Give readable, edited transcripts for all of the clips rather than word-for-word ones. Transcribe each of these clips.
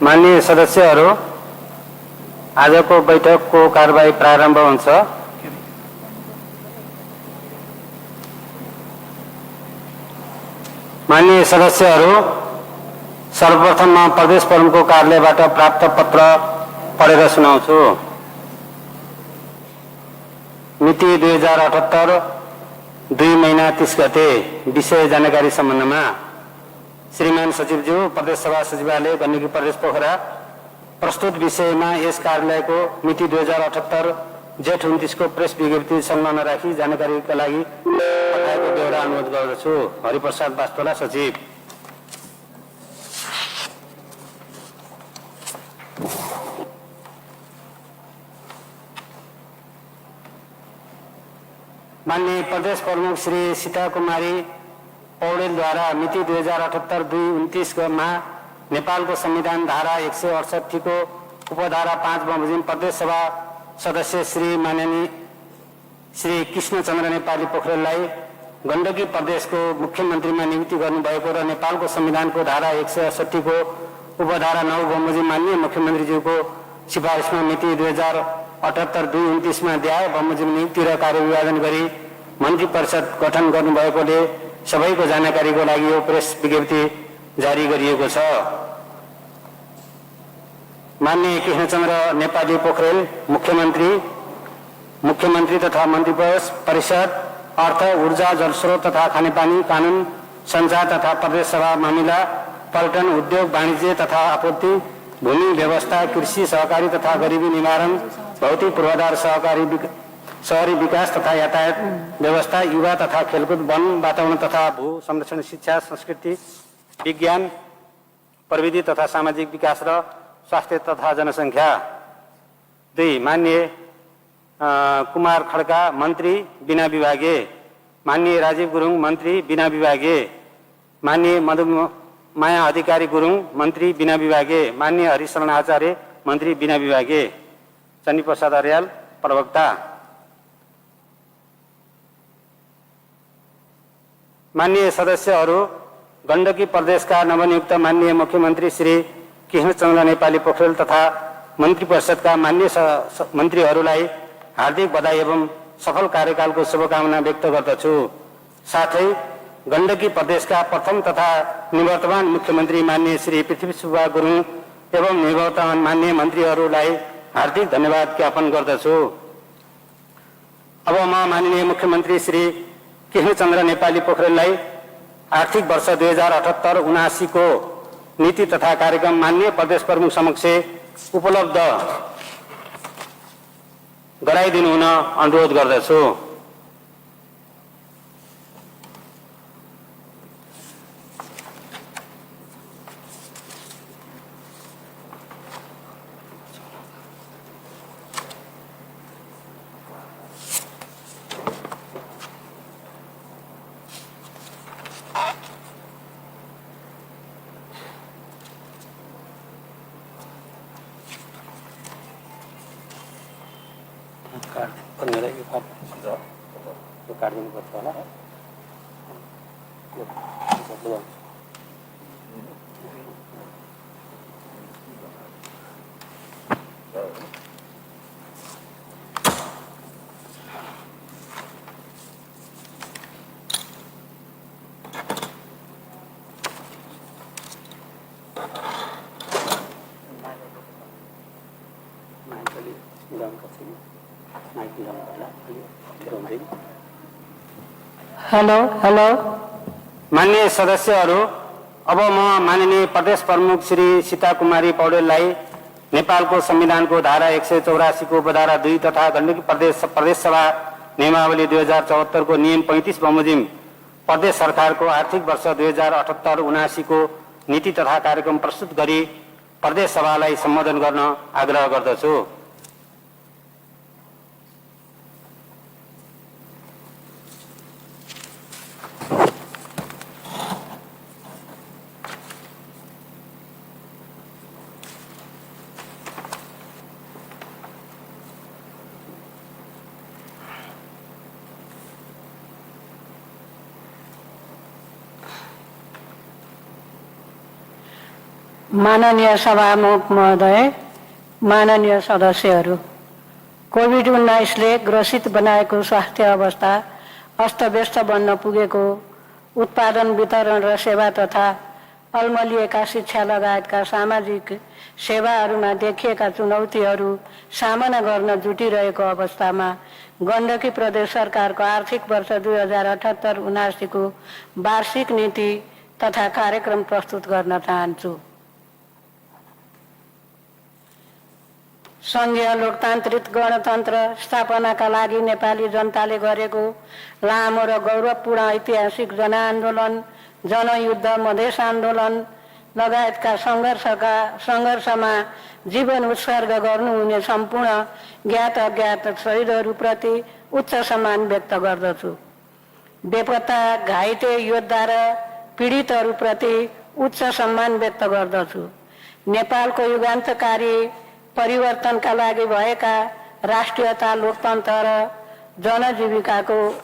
माननीय सदस्यहरू, आजको बैठकको कारबाही प्रारम्भ हुन्छ। माननीय सदस्यहरू, सर्वप्रथम म प्रदेश प्रमुखको कार्यालयबाट प्राप्त पत्र पढेर सुनाउँछु। मिति 2078 2 महिना 30 गते। विषय जानकारी सम्बन्धमा श्रीमान सचिवज्यू, प्रदेश सभा सचिवालय गण्डकी प्रदेश पोखरा प्रस्तुत विषयमा यस कार्यालयको मिति 2078 जेठ 29 को प्रेस विज्ञप्ति संलग्न राखी जानकारीका लागि पठाएको बेहोरा अनुरोध गर्दछु। हरिप्रसाद वास्तोला, सचिव। माननीय प्रदेश प्रमुख श्री सीता कुमारी पौडेलद्वारा मिति 2078 2 29 मा नेपालको संविधान धारा 168 को उपधारा 5 बमोजिम प्रदेश सभा सदस्य श्री माननीय श्री कृष्णचन्द्र नेपाली पोखरेललाई गण्डकी प्रदेशको मुख्यमन्त्रीमा नियुक्ति गर्नुभएको र नेपालको संविधानको धारा 168 को उपधारा 9 बमोजिम माननीय मुख्यमन्त्रीज्यूको सिफारिसमा मिति 2078 2 29 मा द्याय बमोजिम नियुक्ति र कार्यविभाजन गरी मन्त्री परिषद गठन गर्नुभएकोले सबैको जानकारीको लागि यो प्रेस विज्ञप्ति जारी गरिएको छ। माननीय कृष्णचन्द्र नेपाली पोखरेल मुख्यमन्त्री तथा मन्त्री परिषद अर्थ, ऊर्जा, जलस्रोत तथा खानेपानी, कानून, सञ्चार तथा प्रदेश सभा मामिला, पर्यटन, उद्योग, वाणिज्य तथा आपूर्ति, भूमि व्यवस्था, कृषि, सहकारी तथा गरिबी निवारण, भौतिक पूर्वाधार, शहरी विकास तथा यातायात व्यवस्था, युवा तथा खेलकुद, वन, वातावरण तथा भू संरक्षण, शिक्षा, संस्कृति, विज्ञान, प्रविधि तथा सामाजिक विकास र स्वास्थ्य तथा जनसङ्ख्या। 2 माननीय कुमार खड्का, मन्त्री बिना विभागीय। माननीय राजीव गुरुङ, मन्त्री बिना विभागीय। माननीय मधुमाया अधिकारी गुरुङ, मन्त्री बिना विभागीय। माननीय हरिशरण आचार्य, मन्त्री बिना विभागीय। चण्डी प्रसाद अर्याल, प्रवक्ता। माननीय सदस्यहरू, गण्डकी प्रदेशका नवनियुक्त माननीय मुख्यमन्त्री श्री कृष्णचन्द्र नेपाली पोखरेल तथा मन्त्री परिषदका माननीय मन्त्रीहरूलाई हार्दिक बधाई एवं सफल कार्यकालको शुभकामना व्यक्त गर्दछु। साथै गण्डकी प्रदेशका प्रथम तथा निवर्तमान मुख्यमन्त्री माननीय श्री पृथ्वी सुब्बा गुरुङ एवं निवर्तमान माननीय मन्त्रीहरूलाई हार्दिक धन्यवाद ज्ञापन गर्दछु। अब म माननीय मुख्यमन्त्री श्री कृष्णचन्द्र नेपाली पोखरेललाई आर्थिक वर्ष 2078-79 को नीति तथा कार्यक्रम माननीय प्रदेश प्रमुख समक्ष उपलब्ध गराइदिनु हुन अनुरोध गर्दछु। हेलो। माननीय सदस्यहरू, अब म माननीय प्रदेश प्रमुख श्री सीता कुमारी पौडेललाई नेपालको संविधानको धारा 184 को उपधारा 2 तथा गण्डकी प्रदेश सभा नियमावली 2074 को नियम 35 बमोजिम प्रदेश सरकारको आर्थिक वर्ष 2078-79 को नीति तथा कार्यक्रम प्रस्तुत गरी प्रदेश सभालाई सम्बोधन गर्न आग्रह गर्दछु। माननीय सभामुख महोदय, माननीय सदस्यहरू, कोभिड-19ले ग्रसित बनाएको स्वास्थ्य अवस्था अस्तव्यस्त बन्न पुगेको उत्पादन, वितरण र सेवा तथा अल्मलिएका शिक्षा लगायतका सामाजिक सेवाहरूमा देखिएका चुनौतीहरू सामना गर्न जुटिरहेको अवस्थामा गण्डकी प्रदेश सरकारको आर्थिक वर्ष 2078-79 को वार्षिक नीति तथा कार्यक्रम प्रस्तुत गर्न चाहन्छु। संघीय लोकतान्त्रिक गणतन्त्र स्थापनाका लागि नेपाली जनताले गरेको लामो र गौरवपूर्ण ऐतिहासिक जनआन्दोलन, जनयुद्ध, मधेस आन्दोलन लगायतका सङ्घर्षमा जीवन उत्सर्ग गर्नुहुने सम्पूर्ण ज्ञात अज्ञात शहीदहरूप्रति उच्च सम्मान व्यक्त गर्दछु। बेपत्ता, घाइते योद्धा र पीडितहरूप्रति उच्च सम्मान व्यक्त गर्दछु। नेपालको युगान्तकारी परिवर्तनका लागि भएका राष्ट्रियता, लोकतन्त्र र जनजीविकाको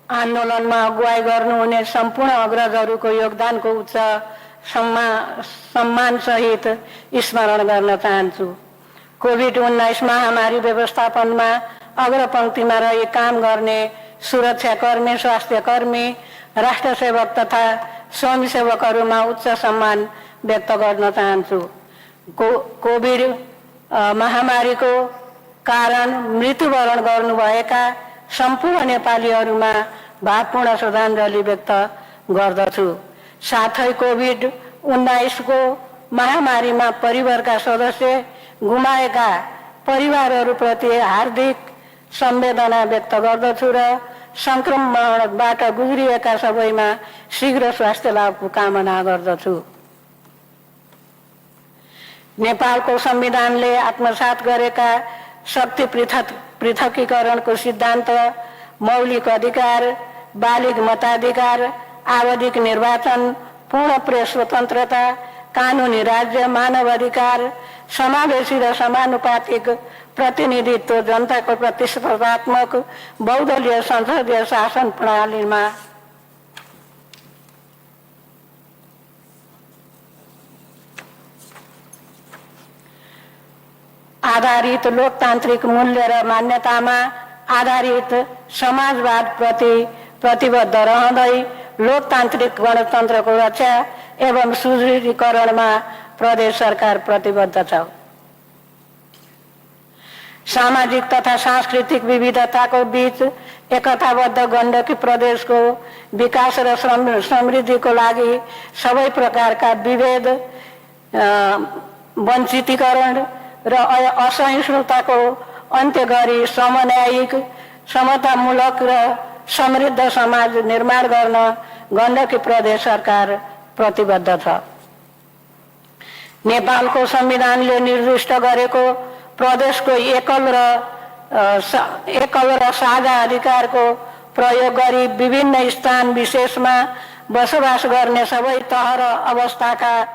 आन्दोलनमा अगुवाई गर्नुहुने सम्पूर्ण अग्रजहरूको योगदानको उच्च सम्मानसहित स्मरण गर्न चाहन्छु। कोभिड-19 महामारी व्यवस्थापनमा अग्रपङ्क्तिमा रही काम गर्ने सुरक्षाकर्मी, स्वास्थ्यकर्मी, राष्ट्रसेवक तथा स्वयंसेवकहरूमा उच्च सम्मान व्यक्त गर्न चाहन्छु। कोभिड महामारीको कारण मृत्युवरण गर्नुभएका सम्पूर्ण नेपालीहरूमा भावपूर्ण श्रद्धाञ्जली व्यक्त गर्दछु। साथै कोभिड-19 को महामारीमा परिवारका सदस्य गुमाएका परिवारहरूप्रति हार्दिक संवेदना व्यक्त गर्दछु र संक्रमणबाट गुज्रिएका सबैमा शीघ्र स्वास्थ्य लाभको कामना गर्दछु। नेपालको संविधानले आत्मसात गरेका शक्ति पृथकीकरणको सिद्धान्त, मौलिक अधिकार, बालिग मताधिकार, आवधिक निर्वाचन, पूर्ण प्रेस स्वतन्त्रता, कानुनी राज्य, मानव अधिकार, समावेशी र समानुपातिक प्रतिनिधित्व, जनताको प्रतिस्पर्धात्मक बहुदलीय संसदीय शासन प्रणालीमा आधारित लोकतान्त्रिक मूल्य र मान्यतामा आधारित समाजवाद प्रति प्रतिबद्ध रहँदै लोकतान्त्रिक गणतन्त्रको रक्षा एवं सुदृढीकरणमा प्रदेश सरकार प्रतिबद्ध छ। सामाजिक तथा सांस्कृतिक विविधताको बीच एकताबद्ध गण्डकी प्रदेशको विकास र समृद्धिको लागि सबै प्रकारका विभेद, वञ्चितीकरण र असहिष्णुताको अन्त्य गरी समन्यायिक, समतामूलक र समृद्ध समाज निर्माण गर्न गण्डकी प्रदेश सरकार प्रतिबद्ध छ। नेपालको संविधानले निर्दिष्ट गरेको प्रदेशको एकल र साझा अधिकारको प्रयोग गरी विभिन्न स्थान विशेषमा बसोबास गर्ने सबै तह र अवस्थाका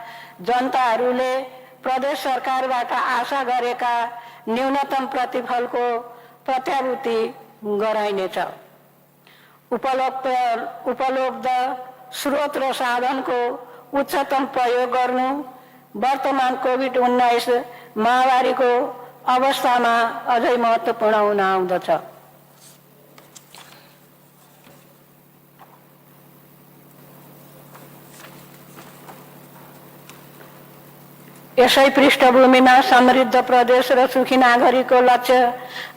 जनताहरूले प्रदेश सरकारबाट आशा गरेका न्यूनतम प्रतिफलको प्रत्याभूति गराइनेछ। उपलब्ध स्रोत र साधनको उच्चतम प्रयोग गर्नु वर्तमान कोभिड-19 महामारीको अवस्थामा अझै महत्त्वपूर्ण हुन आउँदछ। यसै पृष्ठभूमिमा समृद्ध प्रदेश र सुखी नागरिकको लक्ष्य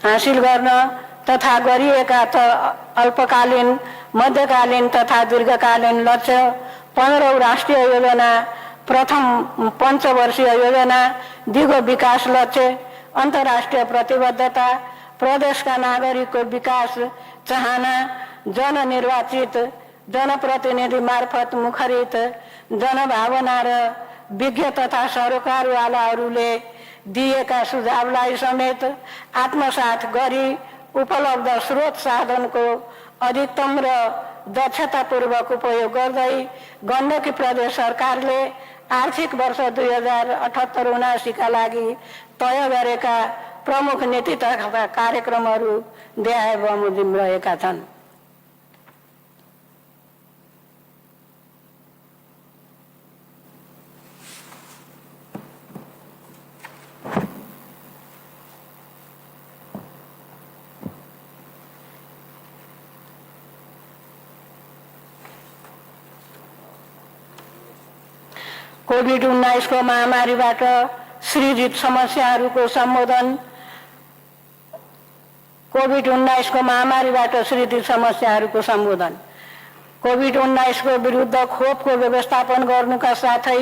हासिल गर्न तथा गरिएका अल्पकालीन, मध्यकालीन तथा दीर्घकालीन लक्ष्य 15औं राष्ट्रिय योजना, प्रथम पञ्चवर्षीय योजना, दिगो विकास लक्ष्य, अन्तर्राष्ट्रिय प्रतिबद्धता, प्रदेशका नागरिकको विकास चाहना, जननिर्वाचित जनप्रतिनिधि मार्फत मुखरित जनभावना र विज्ञ तथा सरकारवालाहरूले दिएका सुझावलाई समेत आत्मसात गरी उपलब्ध स्रोत साधनको अधिकतम र दक्षतापूर्वक उपयोग गर्दै गण्डकी प्रदेश सरकारले आर्थिक वर्ष 2078-79 का लागि तय गरेका प्रमुख नीति तथा कार्यक्रमहरू देखाए बमोजिम रहेका छन्। कोभिड-19 को महामारीबाट सृजित समस्याहरूको सम्बोधन। कोभिड-19 को महामारीबाट सृजित समस्याहरूको सम्बोधन। कोभिड-19 को विरुद्ध खोपको व्यवस्थापन गर्नुका साथै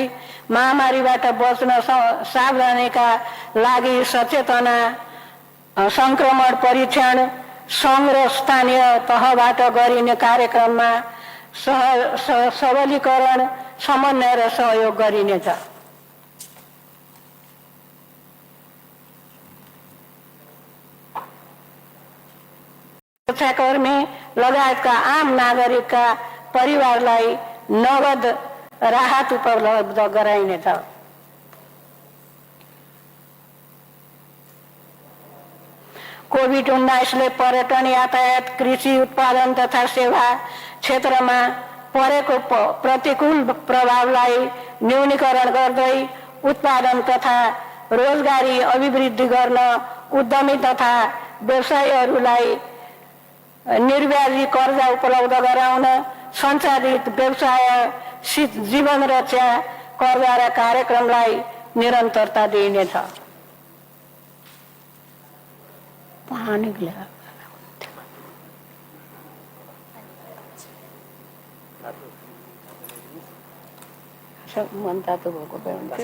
महामारीबाट बच्न सावधानीका लागि सचेतना, संक्रमण परीक्षण सङ्घ र स्थानीय तहबाट गरिने कार्यक्रममा सबलीकरण, समन्वय र सहयोग गरिनेछ। सुरक्षाकर्मी लगायतका आम नागरिकका परिवारलाई नगद राहत उपलब्ध गराइनेछ। कोभिड-19 ले पर्यटन, यातायात, कृषि उत्पादन तथा सेवा क्षेत्रमा परेको प्रतिकूल प्रभावलाई न्यूनीकरण गर्दै उत्पादन तथा रोजगारी अभिवृद्धि गर्न उद्यमी तथा व्यवसायीहरूलाई निर्व्याजी कर्जा उपलब्ध गराउन सञ्चालित व्यवसाय जीवन रक्षा कर्जा र कार्यक्रमलाई निरन्तरता दिइनेछ। मन तातो भएको बेला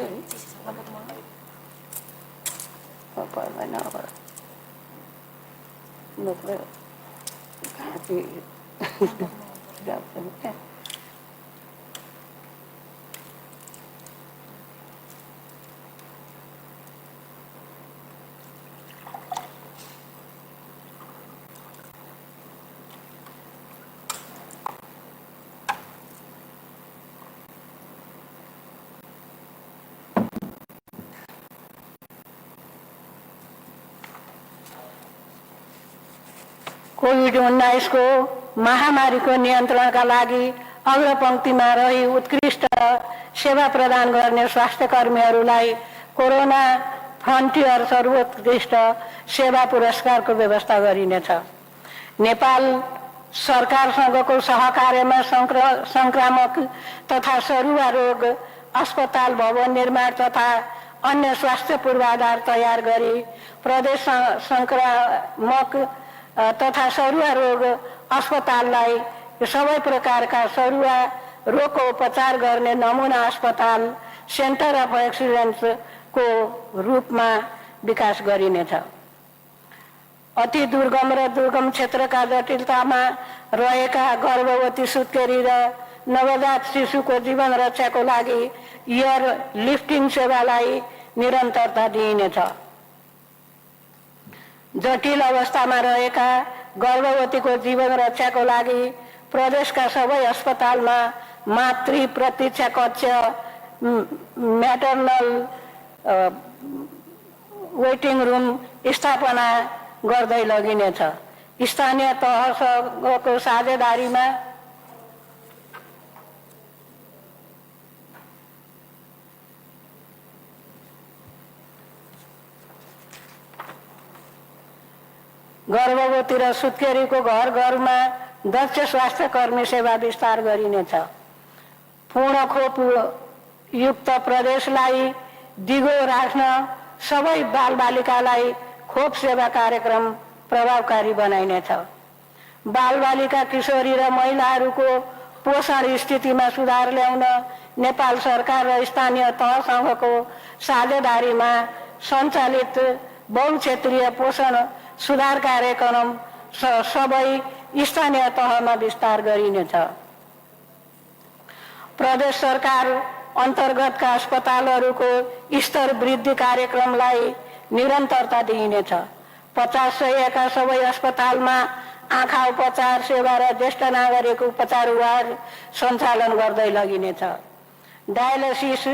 कोभिड-19 को महामारीको नियन्त्रणका लागि अग्रपंक्तिमा रही उत्कृष्ट सेवा प्रदान गर्ने स्वास्थ्य कर्मीहरूलाई कोरोना फ्रन्टियर सर्वोत्कृष्ट सेवा पुरस्कारको व्यवस्था गरिनेछ। नेपाल सरकारसँगको सहकार्यमा संक्रामक तथा सरुवा रोग अस्पताल भवन निर्माण तथा अन्य स्वास्थ्य पूर्वाधार तयार गरी प्रदेश संक्रामक तथा सरुवा रोग अस्पताललाई सबै प्रकारका सरुवा रोगको उपचार गर्ने नमुना अस्पताल सेन्टर अफ एक्सिलेन्स को रूपमा विकास गरिनेछ। अति दुर्गम र दुर्गम क्षेत्रका जटिलतामा रहेका गर्भवती सुत्केरी र नवजात शिशुको जीवन रक्षाको लागि एयर लिफ्टिङ सेवालाई निरन्तरता दिइनेछ। जटिल अवस्थामा रहेका गर्भवतीको जीवन रक्षाको लागि प्रदेशका सबै अस्पतालमा मातृ प्रतीक्षा कक्ष, म्याटर्नल वेटिङ रुम स्थापना गर्दै लगिनेछ। स्थानीय तहसँगको साझेदारीमा गर्भवती र सुत्केरीको घर घरमा दक्ष स्वास्थ्य कर्मी सेवा विस्तार गरिनेछ। पूर्ण खोप युक्त प्रदेशलाई दिगो राख्न सबै बालबालिकालाई खोप सेवा कार्यक्रम प्रभावकारी बनाइनेछ। बालबालिका, किशोरी र महिलाहरूको पोषण स्थितिमा सुधार ल्याउन नेपाल सरकार र स्थानीय तहसँगको साझेदारीमा सञ्चालित बहुक्षेत्रीय पोषण सुधार कार्यक्रम सबै स्थानीय तहमा विस्तार गरिनेछ। प्रदेश सरकार अन्तर्गतका अस्पतालहरूको स्तर वृद्धि कार्यक्रमलाई निरन्तरता दिइनेछ। 50 सयका सबै अस्पतालमा आँखा उपचार सेवा र ज्येष्ठ नागरिक उपचार वार्ड सञ्चालन गर्दै लगिनेछ। डायलिसिस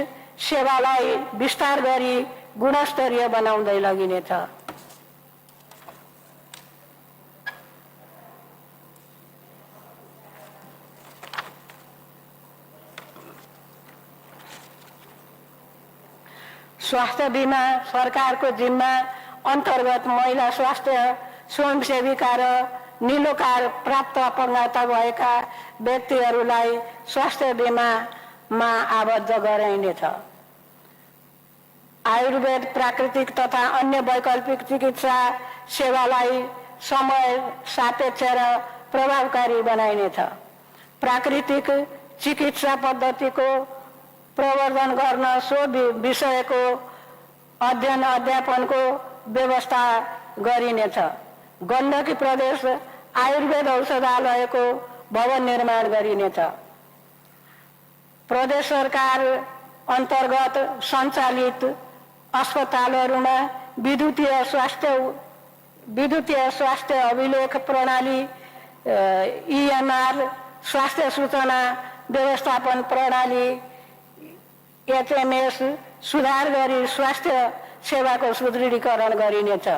सेवालाई विस्तार गरी गुणस्तरीय बनाउँदै लगिनेछ। स्वास्थ्य बीमा सरकारको जिम्मा अन्तर्गत महिला स्वास्थ्य स्वयंसेविका र नीलो कार्ड प्राप्त अपङ्गता भएका व्यक्तिहरूलाई स्वास्थ्य बीमामा आबद्ध गराइनेछ। आयुर्वेद, प्राकृतिक तथा अन्य वैकल्पिक चिकित्सा सेवालाई समय सापेक्ष र प्रभावकारी बनाइनेछ। प्राकृतिक चिकित्सा पद्धतिको प्रवर्धन गर्न सो विषयको अध्ययन अध्यापनको व्यवस्था गरिनेछ। गण्डकी प्रदेश आयुर्वेद औषधालयको भवन निर्माण गरिनेछ। प्रदेश सरकार अन्तर्गत सञ्चालित अस्पतालहरूमा विद्युतीय स्वास्थ्य अभिलेख प्रणाली EMR, स्वास्थ्य सूचना व्यवस्थापन प्रणाली HMS सुधार गरी स्वास्थ्य सेवाको सुदृढीकरण गरिनेछ।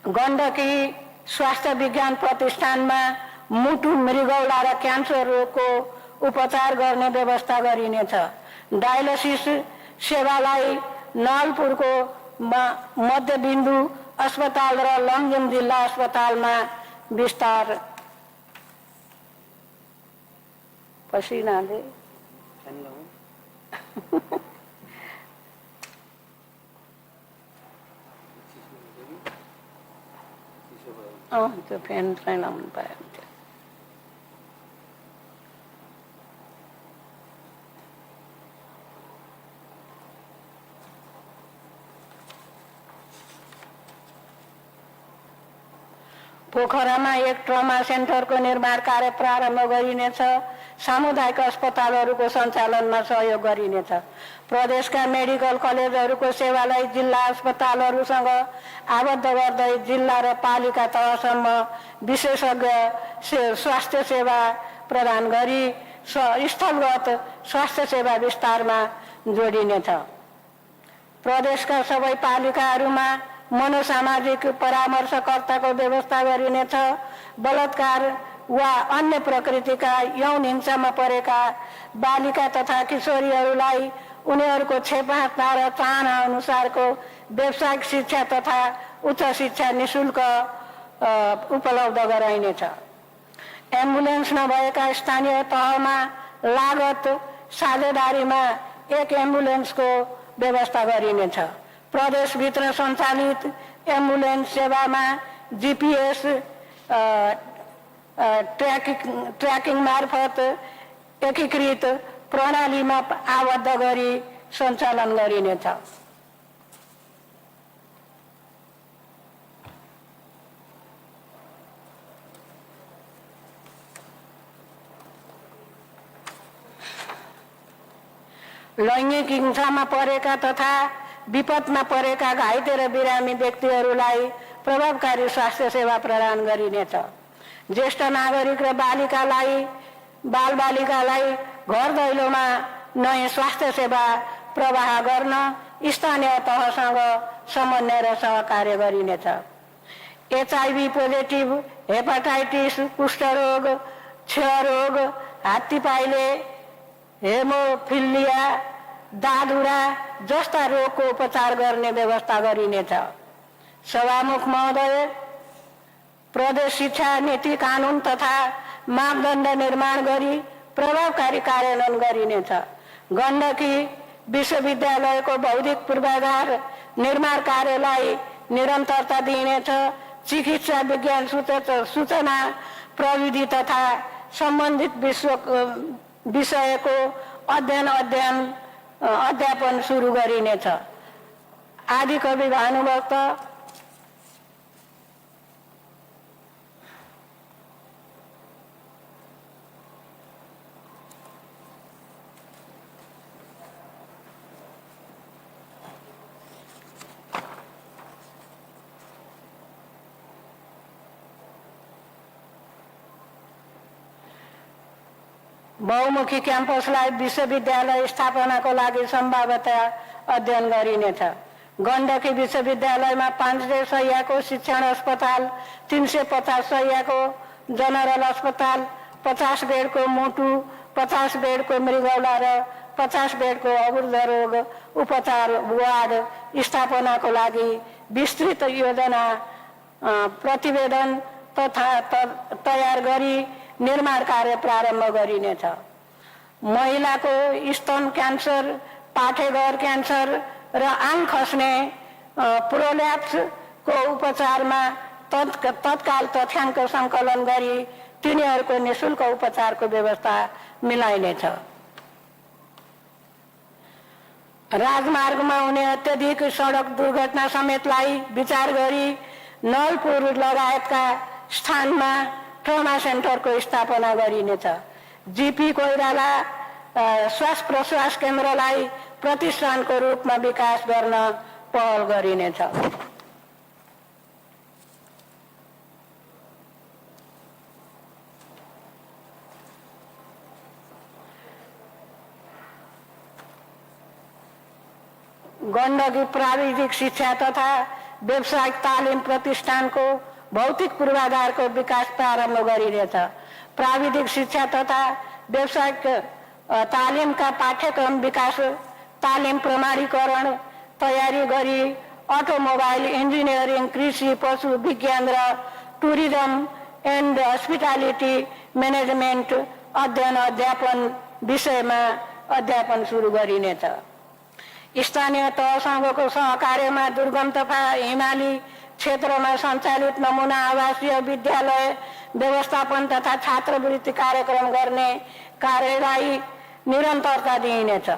गण्डकी स्वास्थ्य विज्ञान प्रतिष्ठानमा मुटु, मृगौला र क्यान्सर रोगको उपचार गर्ने व्यवस्था गरिनेछ। डायलिसिस सेवालाई नलपुरको मध्यबिन्दु अस्पताल र लमजुङ जिल्ला अस्पतालमा विस्तार पसिनाले त्यो फ्यान चाहिँ लाउनु पायो। पोखरामा एक ट्रमा सेन्टरको निर्माण कार्य प्रारम्भ गरिनेछ। सामुदायिक अस्पतालहरूको सञ्चालनमा सहयोग गरिनेछ। प्रदेशका मेडिकल कलेजहरूको सेवालाई जिल्ला अस्पतालहरूसँग आबद्ध गर्दै जिल्ला र पालिका तहसम्म विशेषज्ञ स्वास्थ्य सेवा प्रदान गरी स्थलगत स्वास्थ्य सेवा विस्तारमा जोडिनेछ। प्रदेशका सबै पालिकाहरूमा मनोसामाजिक परामर्शकर्ताको व्यवस्था गरिनेछ। बलात्कार वा अन्य प्रकृतिका यौन हिंसामा परेका बालिका तथा किशोरीहरूलाई उनीहरूको क्षमता र चाहना अनुसारको व्यावसायिक शिक्षा तथा उच्च शिक्षा निःशुल्क उपलब्ध गराइनेछ। एम्बुलेन्स नभएका स्थानीय तहमा लागत साझेदारीमा एक एम्बुलेन्सको व्यवस्था गरिनेछ। प्रदेशभित्र सञ्चालित एम्बुलेन्स सेवामा GPS ट्र्याकिङ मार्फत एकीकृत प्रणालीमा आबद्ध गरी सञ्चालन गरिनेछ। लैङ्गिक हिंसामा परेका तथा विपदमा परेका घाइते र बिरामी व्यक्तिहरूलाई प्रभावकारी स्वास्थ्य सेवा प्रदान गरिनेछ। ज्येष्ठ नागरिक र बालबालिकालाई घर दैलोमा नयाँ स्वास्थ्य सेवा प्रवाह गर्न स्थानीय तहसँग समन्वय र सहकार्य गरिनेछ। HIV पोजिटिभ, हेपाटाइटिस, कुष्ठरोग, क्षयरोग, हात्तीपाइले, हेमोफिलिया, दादुरा जस्ता रोगको उपचार गर्ने व्यवस्था गरिनेछ। सभामुख महोदय, प्रदेश शिक्षा नीति कानुन तथा मापदण्ड निर्माण गरी प्रभावकारी कार्यान्वयन गरिनेछ। गण्डकी विश्वविद्यालयको बौद्धिक पूर्वाधार निर्माण कार्यलाई निरन्तरता दिइनेछ। चिकित्सा विज्ञान सूचना प्रविधि तथा सम्बन्धित विषयको अध्यापन सुरु गरिनेछ। आदिकवि भानुभक्त बहुमुखी क्याम्पसलाई विश्वविद्यालय स्थापनाको लागि सम्भाव्यता अध्ययन गरिनेछ। गण्डकी विश्वविद्यालयमा 500 शय्याको शिक्षण अस्पताल, 350 शय्याको जनरल अस्पताल, 50 बेडको मुटु, 50 बेडको मृगौला र 50 बेडको अवरुद्ध रोग उपचार वार्ड स्थापनाको लागि विस्तृत योजना प्रतिवेदन तयार गरी निर्माण कार्य प्रारम्भ गरिनेछ। महिलाको स्तन क्यान्सर, पाठेघर क्यान्सर र आङ खस्ने प्रोल्याप्सको उपचारमा तत्काल तथ्याङ्क सङ्कलन गरी तिनीहरूको निःशुल्क उपचारको व्यवस्था मिलाइनेछ। राजमार्गमा हुने अत्यधिक सडक दुर्घटना समेतलाई विचार गरी नलपुर लगायतका स्थानमा ट्रमा सेन्टरको स्थापना गरिनेछ। जीपी कोइराला श्वास प्रश्वास केन्द्रलाई प्रतिष्ठानको रूपमा विकास गर्न पहल गरिनेछ। गण्डकी प्राविधिक शिक्षा तथा व्यावसायिक तालिम प्रतिष्ठानको भौतिक पूर्वाधारको विकास प्रारम्भ गरिनेछ। प्राविधिक शिक्षा तथा व्यावसायिक तालिमका पाठ्यक्रम विकास, तालिम प्रमाणीकरण तयारी गरी अटोमोबाइल इन्जिनियरिङ, कृषि, पशु विज्ञान र टुरिज्म एन्ड हस्पिटालिटी म्यानेजमेन्ट अध्ययन अध्यापन विषयमा अध्यापन सुरु गरिनेछ। स्थानीय तहसँगको सहकार्यमा दुर्गम तथा हिमाली क्षेत्रमा सञ्चालित नमुना आवासीय विद्यालय व्यवस्थापन तथा छात्रवृत्ति कार्यक्रम गर्ने कार्यलाई निरन्तरता दिइनेछ।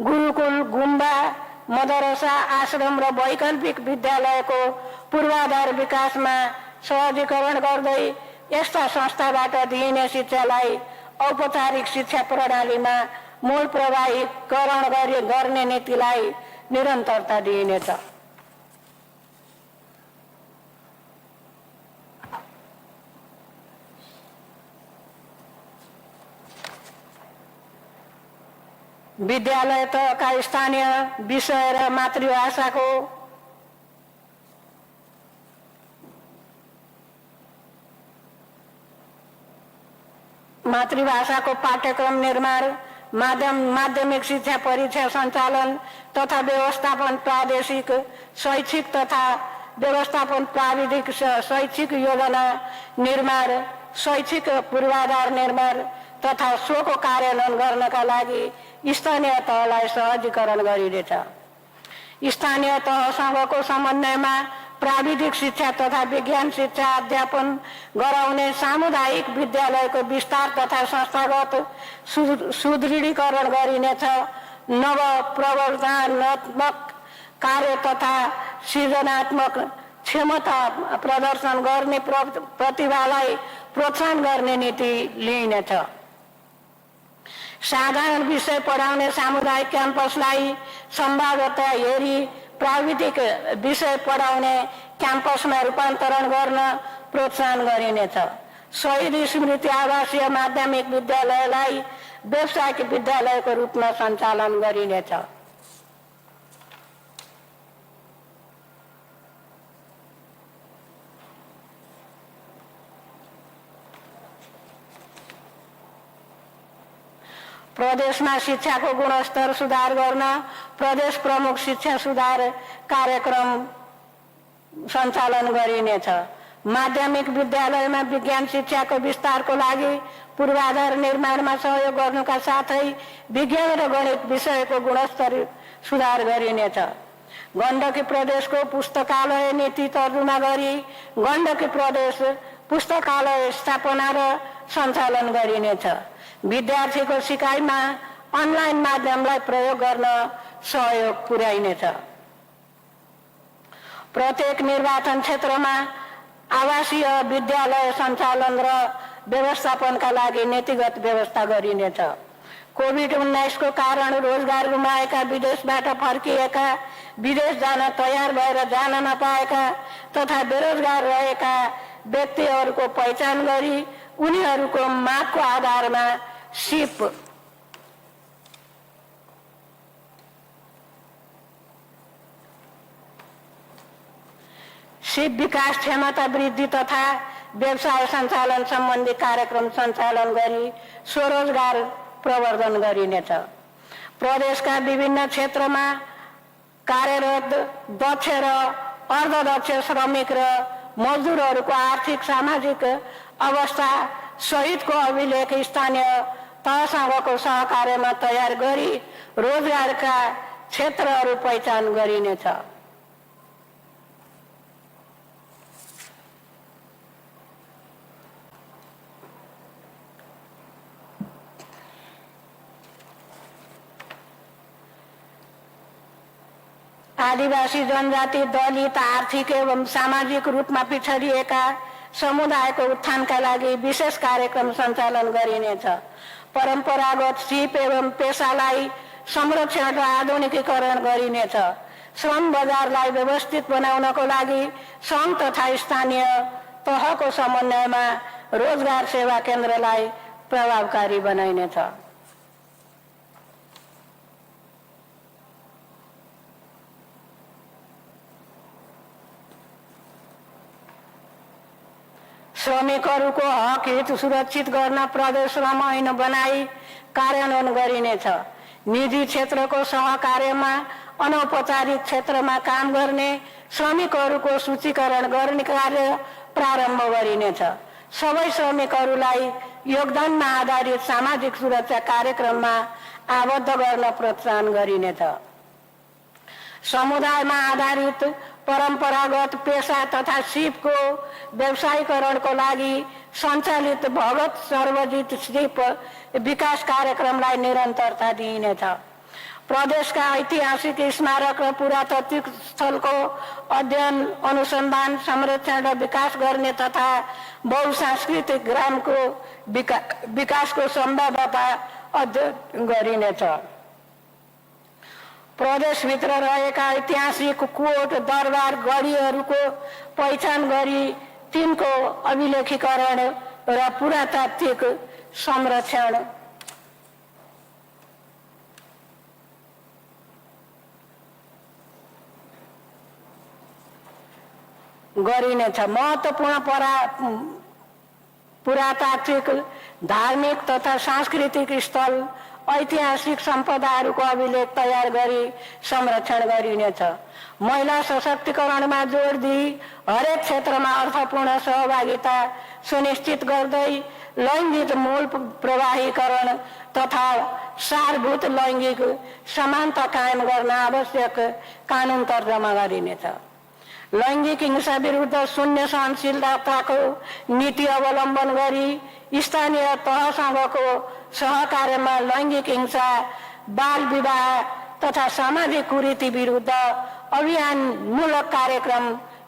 गुरुकुल, गुम्बा, मदरसा, आश्रम र वैकल्पिक विद्यालयको पूर्वाधार विकासमा सहजीकरण गर्दै यस्ता संस्थाबाट दिइने शिक्षालाई औपचारिक शिक्षा प्रणालीमा मूल प्रवाहीकरण गर्ने नीतिलाई निरन्तरता दिइनेछ। विद्यालय तहका स्थानीय विषय र मातृभाषाको पाठ्यक्रम निर्माण, माध्यमिक शिक्षा परीक्षा सञ्चालन तथा व्यवस्थापन, प्रादेशिक शैक्षिक तथा व्यवस्थापन प्राविधिक शैक्षिक योजना निर्माण, शैक्षिक पूर्वाधार निर्माण तथा सोको कार्यान्वयन गर्नका लागि स्थानीय तहलाई सहजीकरण गरिनेछ। स्थानीय तहसँगको समन्वयमा प्राविधिक शिक्षा तथा विज्ञान शिक्षा अध्यापन गराउने सामुदायिक विद्यालयको विस्तार तथा संस्थागत सुदृढीकरण गरिनेछ। नव प्रवर्धनात्मक कार्य तथा सृजनात्मक क्षमता प्रदर्शन गर्ने प्रतिभालाई प्रोत्साहन गर्ने नीति लिइनेछ। साधारण विषय पढाउने सामुदायिक क्याम्पसलाई सम्भाव्यता हेरी प्राविधिक विषय पढाउने क्याम्पसमा रूपान्तरण गर्न प्रोत्साहन गरिनेछ। शहीद स्मृति आवासीय माध्यमिक विद्यालयलाई व्यावसायिक विद्यालयको रूपमा सञ्चालन गरिनेछ। प्रदेशमा शिक्षाको गुणस्तर सुधार गर्न प्रदेश प्रमुख शिक्षा सुधार कार्यक्रम सञ्चालन गरिनेछ। माध्यमिक विद्यालयमा विज्ञान शिक्षाको विस्तारको लागि पूर्वाधार निर्माणमा सहयोग गर्नुका साथै विज्ञान र गणित विषयको गुणस्तर सुधार गरिनेछ। गण्डकी प्रदेशको पुस्तकालय नीति तर्जुमा गरी गण्डकी प्रदेश पुस्तकालय स्थापना र सञ्चालन गरिनेछ। विद्यार्थीको सिकाइमा अनलाइन माध्यमलाई प्रयोग गर्न सहयोग पुर्याइनेछ। प्रत्येक निर्वाचन क्षेत्रमा आवासीय विद्यालय सञ्चालन र व्यवस्थापनका लागि नीतिगत व्यवस्था गरिनेछ। कोभिड-19 को कारण रोजगार गुमाएका, विदेशबाट फर्किएका, विदेश जान तयार भएर जान नपाएका तथा बेरोजगार रहेका व्यक्तिहरूको पहिचान गरी उनीहरूको मागको आधारमा सिप विकास क्षमता वृद्धि तथा व्यवसाय सञ्चालन सम्बन्धी कार्यक्रम सञ्चालन गरी स्वरोजगार प्रवर्धन गरिनेछ। प्रदेशका विभिन्न क्षेत्रमा कार्यरत दक्ष र अर्धदक्ष श्रमिक र मजदुरहरूको आर्थिक सामाजिक अवस्था सहितको अभिलेख स्थानीय तहसँगको सहकार्यमा तयार गरी रोजगारका क्षेत्रहरू पहिचान गरिनेछ। आदिवासी जनजाति दलित आर्थिक एवं सामाजिक रूपमा पिछडिएका समुदायको उत्थानका लागि विशेष कार्यक्रम सञ्चालन गरिनेछ। परम्परागत सिप एवं पेसालाई संरक्षण र आधुनिकीकरण गरिनेछ। श्रम बजारलाई व्यवस्थित बनाउनको लागि सङ्घ तथा स्थानीय तहको समन्वयमा रोजगार सेवा केन्द्रलाई प्रभावकारी बनाइनेछ। श्रमिकहरूको हक हित सुरक्षित गर्न प्रदेश श्रम ऐन बनाई कार्यान्वयन गरिनेछ। निजी क्षेत्रको सहकार्यमा अनौपचारिक क्षेत्रमा काम गर्ने श्रमिकहरूको सूचीकरण गर्ने कार्य प्रारम्भ गरिनेछ। सबै श्रमिकहरूलाई योगदानमा आधारित सामाजिक सुरक्षा कार्यक्रममा आबद्ध गर्न प्रोत्साहन गरिनेछ। समुदायमा आधारित परम्परागत पेशा तथा सिपको व्यवसायीकरणको लागि सञ्चालित भगत सर्वजित सिप विकास कार्यक्रमलाई निरन्तरता दिइनेछ। प्रदेशका ऐतिहासिक स्मारक र पुरातात्विक स्थलको अध्ययन अनुसन्धान संरक्षण र विकास गर्ने तथा बहुसांस्कृतिक ग्रामको विकासको सम्भाव्यता अध्ययन गरिनेछ। प्रदेशभित्र रहेका ऐतिहासिक कोट दरबार गढीहरूको पहिचान गरी तिनको अभिलेखीकरण र पुरातात्विक संरक्षण गरिनेछ। महत्त्वपूर्ण पुरातात्विक धार्मिक तथा सांस्कृतिक स्थल ऐतिहासिक सम्पदाहरूको अभिलेख तयार गरी संरक्षण गरिनेछ। महिला सशक्तिकरणमा जोड दिई हरेक क्षेत्रमा अर्थपूर्ण सहभागिता सुनिश्चित गर्दै लैङ्गिक मूल प्रवाहीकरण तथा सारभूत लैङ्गिक समानता कायम गर्न आवश्यक कानुन तर्जमा गरिनेछ। लैङ्गिक हिंसा विरुद्ध शून्य सहनशीलताको नीति अवलम्बन गरी स्थानीय तहसँगको सहकार्यमा लैङ्गिक हिंसा बाल विवाह तथा सामाजिक कुरीति विरुद्ध अभियानमूलक कार्यक्रम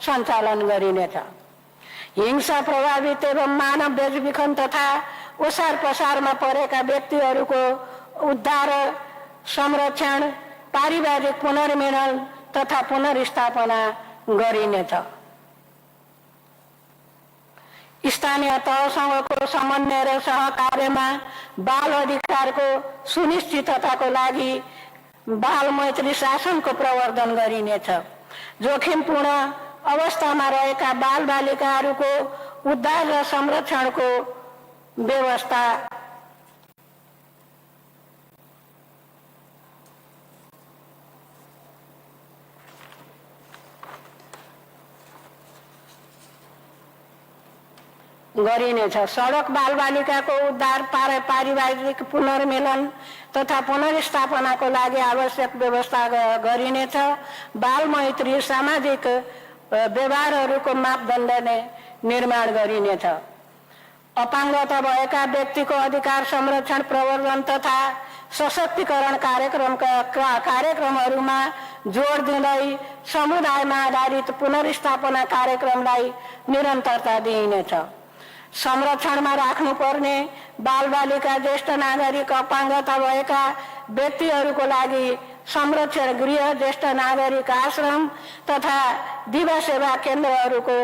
सञ्चालन गरिनेछ। हिंसा प्रभावित एवं मानव बेचबिखन तथा ओसार पसारमा परेका व्यक्तिहरूको उद्धार संरक्षण पारिवारिक पुनर्मिलन तथा पुनर्स्थापना गरिनेछ। स्थानीय तहसँगको समन्वय र सहकार्यमा बाल अधिकारको सुनिश्चितताको लागि बाल मैत्री शासनको प्रवर्धन गरिनेछ। जोखिमपूर्ण अवस्थामा रहेका बाल बालिकाहरूको उद्धार र संरक्षणको व्यवस्था गरिनेछ। सडक बालबालिकाको उद्धार पारिवारिक पुनर्मिलन तथा पुनर्स्थापनाको लागि आवश्यक व्यवस्था गरिनेछ। बाल मैत्री सामाजिक व्यवहारहरूको मापदण्ड निर्माण गरिनेछ। अपाङ्गता भएका व्यक्तिको अधिकार संरक्षण प्रवर्धन तथा सशक्तिकरण कार्यक्रमहरूमा जोड दिँदै समुदायमा आधारित पुनर्स्थापना कार्यक्रमलाई निरन्तरता दिइनेछ। संरक्षणमा राख्नुपर्ने बालबालिका ज्येष्ठ नागरिक अपाङ्गता भएका व्यक्तिहरूको लागि संरक्षण गृह ज्येष्ठ नागरिक आश्रम तथा दिवा सेवा केन्द्रहरूको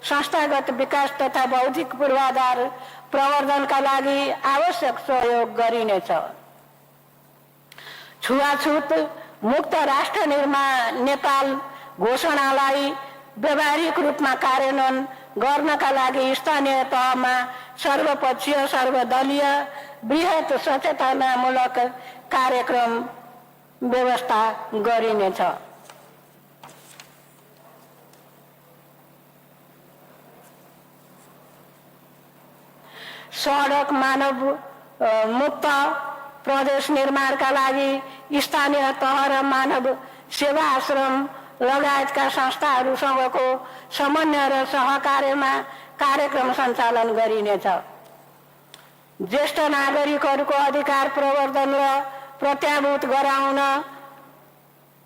संस्थागत विकास तथा बौद्धिक पूर्वाधार प्रवर्धनका लागि आवश्यक सहयोग गरिनेछ। छुवाछुत मुक्त राष्ट्र निर्माण नेपाल घोषणालाई व्यावहारिक रूपमा कार्यान्वयन गर्नका लागि स्थानीय तहमा सर्वपक्षीय सर्वदलीय बृहत सचेतनामूलक कार्यक्रम व्यवस्था गरिनेछ। सडक मानव मुक्त प्रदेश निर्माणका लागि स्थानीय तह र मानव सेवा आश्रम लगायतका संस्थाहरूसँगको समन्वय र सहकार्यमा कार्यक्रम सञ्चालन गरिनेछ। ज्येष्ठ नागरिकहरूको अधिकार प्रवर्धन र प्रत्याभूत गराउन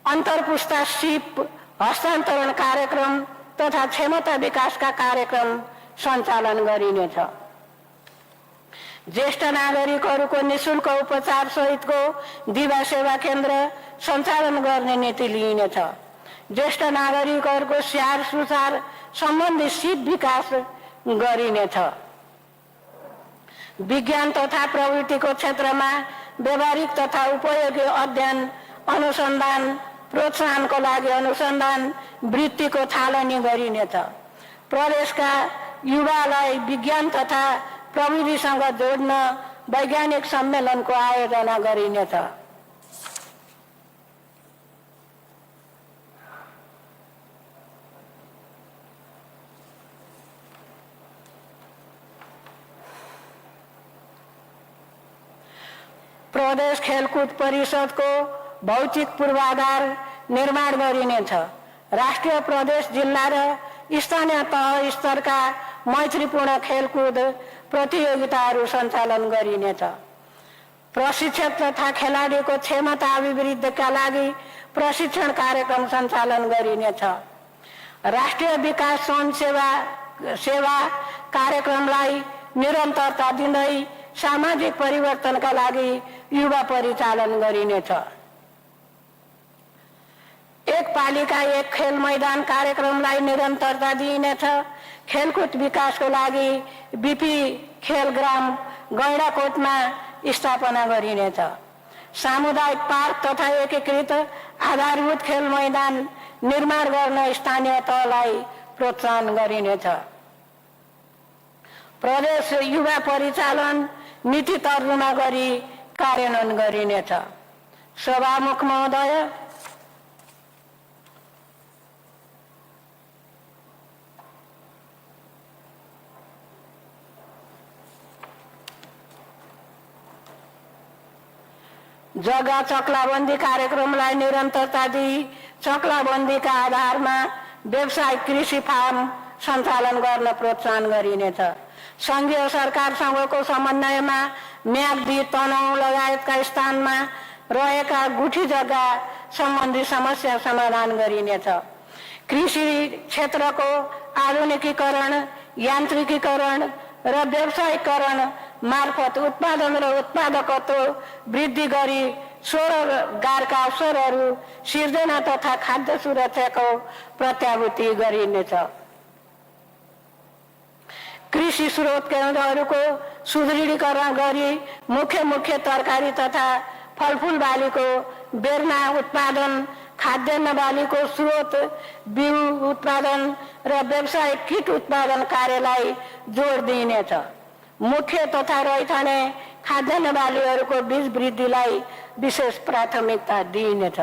अन्तर्पुस्ता सिप हस्तान्तरण कार्यक्रम तथा क्षमता विकासका कार्यक्रम सञ्चालन गरिनेछ। ज्येष्ठ नागरिकहरूको निशुल्क उपचार सहितको दिवा सेवा केन्द्र सञ्चालन गर्ने नीति लिइनेछ। ज्येष्ठ नागरिकहरूको स्याहार सुसार सम्बन्धी सिप विकास गरिनेछ। विज्ञान तथा प्रवृत्तिको क्षेत्रमा व्यावहारिक तथा उपयोगी अध्ययन अनुसन्धान प्रोत्साहनको लागि अनुसन्धान वृत्तिको थालनी गरिनेछ। प्रदेशका युवालाई विज्ञान तथा प्रविधिसँग जोड्न वैज्ञानिक सम्मेलनको आयोजना गरिनेछ। प्रदेश खेलकुद परिषदको भौतिक पूर्वाधार निर्माण गरिनेछ। राष्ट्रिय प्रदेश जिल्ला र स्थानीय तह स्तरका मैत्रीपूर्ण खेलकुद प्रतियोगिताहरू सञ्चालन गरिनेछ। प्रशिक्षक तथा खेलाडीको क्षमता अभिवृद्धिका लागि प्रशिक्षण कार्यक्रम सञ्चालन गरिनेछ। राष्ट्रिय विकास सेवा कार्यक्रमलाई निरन्तरता दिँदै सामाजिक परिवर्तनका लागि युवा परिचालन गरिनेछ। एक पालिका एक खेल मैदान कार्यक्रमलाई निरन्तरता दिइनेछ। खेलकुद विकासको लागि बीपी खेलग्राम गैंडाकोटमा स्थापना गरिनेछ। सामुदायिक पार्क तथा एकीकृत आधारभूत खेल मैदान निर्माण गर्न स्थानीय तहलाई प्रोत्साहन गरिनेछ। प्रदेश युवा परिचालन नीति तर्जुमा गरी कार्यान्वयन गरिनेछ। सभामुख महोदय, जग्गा चक्लाबन्दी कार्यक्रमलाई निरन्तरता दिई चक्लाबन्दीका आधारमा व्यावसायिक कृषि फार्म सञ्चालन गर्न प्रोत्साहन गरिनेछ। सङ्घीय सरकारसँगको समन्वयमा म्याग्दी तनहुँ लगायतका स्थानमा रहेका गुठी जग्गा सम्बन्धी समस्या समाधान गरिनेछ। कृषि क्षेत्रको आधुनिकीकरण, यान्त्रिकीकरण र व्यावसायीकरण मार्फत उत्पादन र उत्पादकत्व वृद्धि गरी स्वरोजगारका अवसरहरू सिर्जना तथा खाद्य सुरक्षाको प्रत्याभूति गरिनेछ। कृषि स्रोत केन्द्रहरूको सुदृढीकरण गरी मुख्य तरकारी तथा फलफुल बालीको बेर्ना उत्पादन, खाद्यान्न बालीको स्रोत, बिउ उत्पादन र व्यावसायिक किट उत्पादन कार्यलाई जोड दिइनेछ। मुख्य तथा रैथाने खाद्यान्न बालीहरूको बीज वृद्धिलाई विशेष प्राथमिकता दिइनेछ।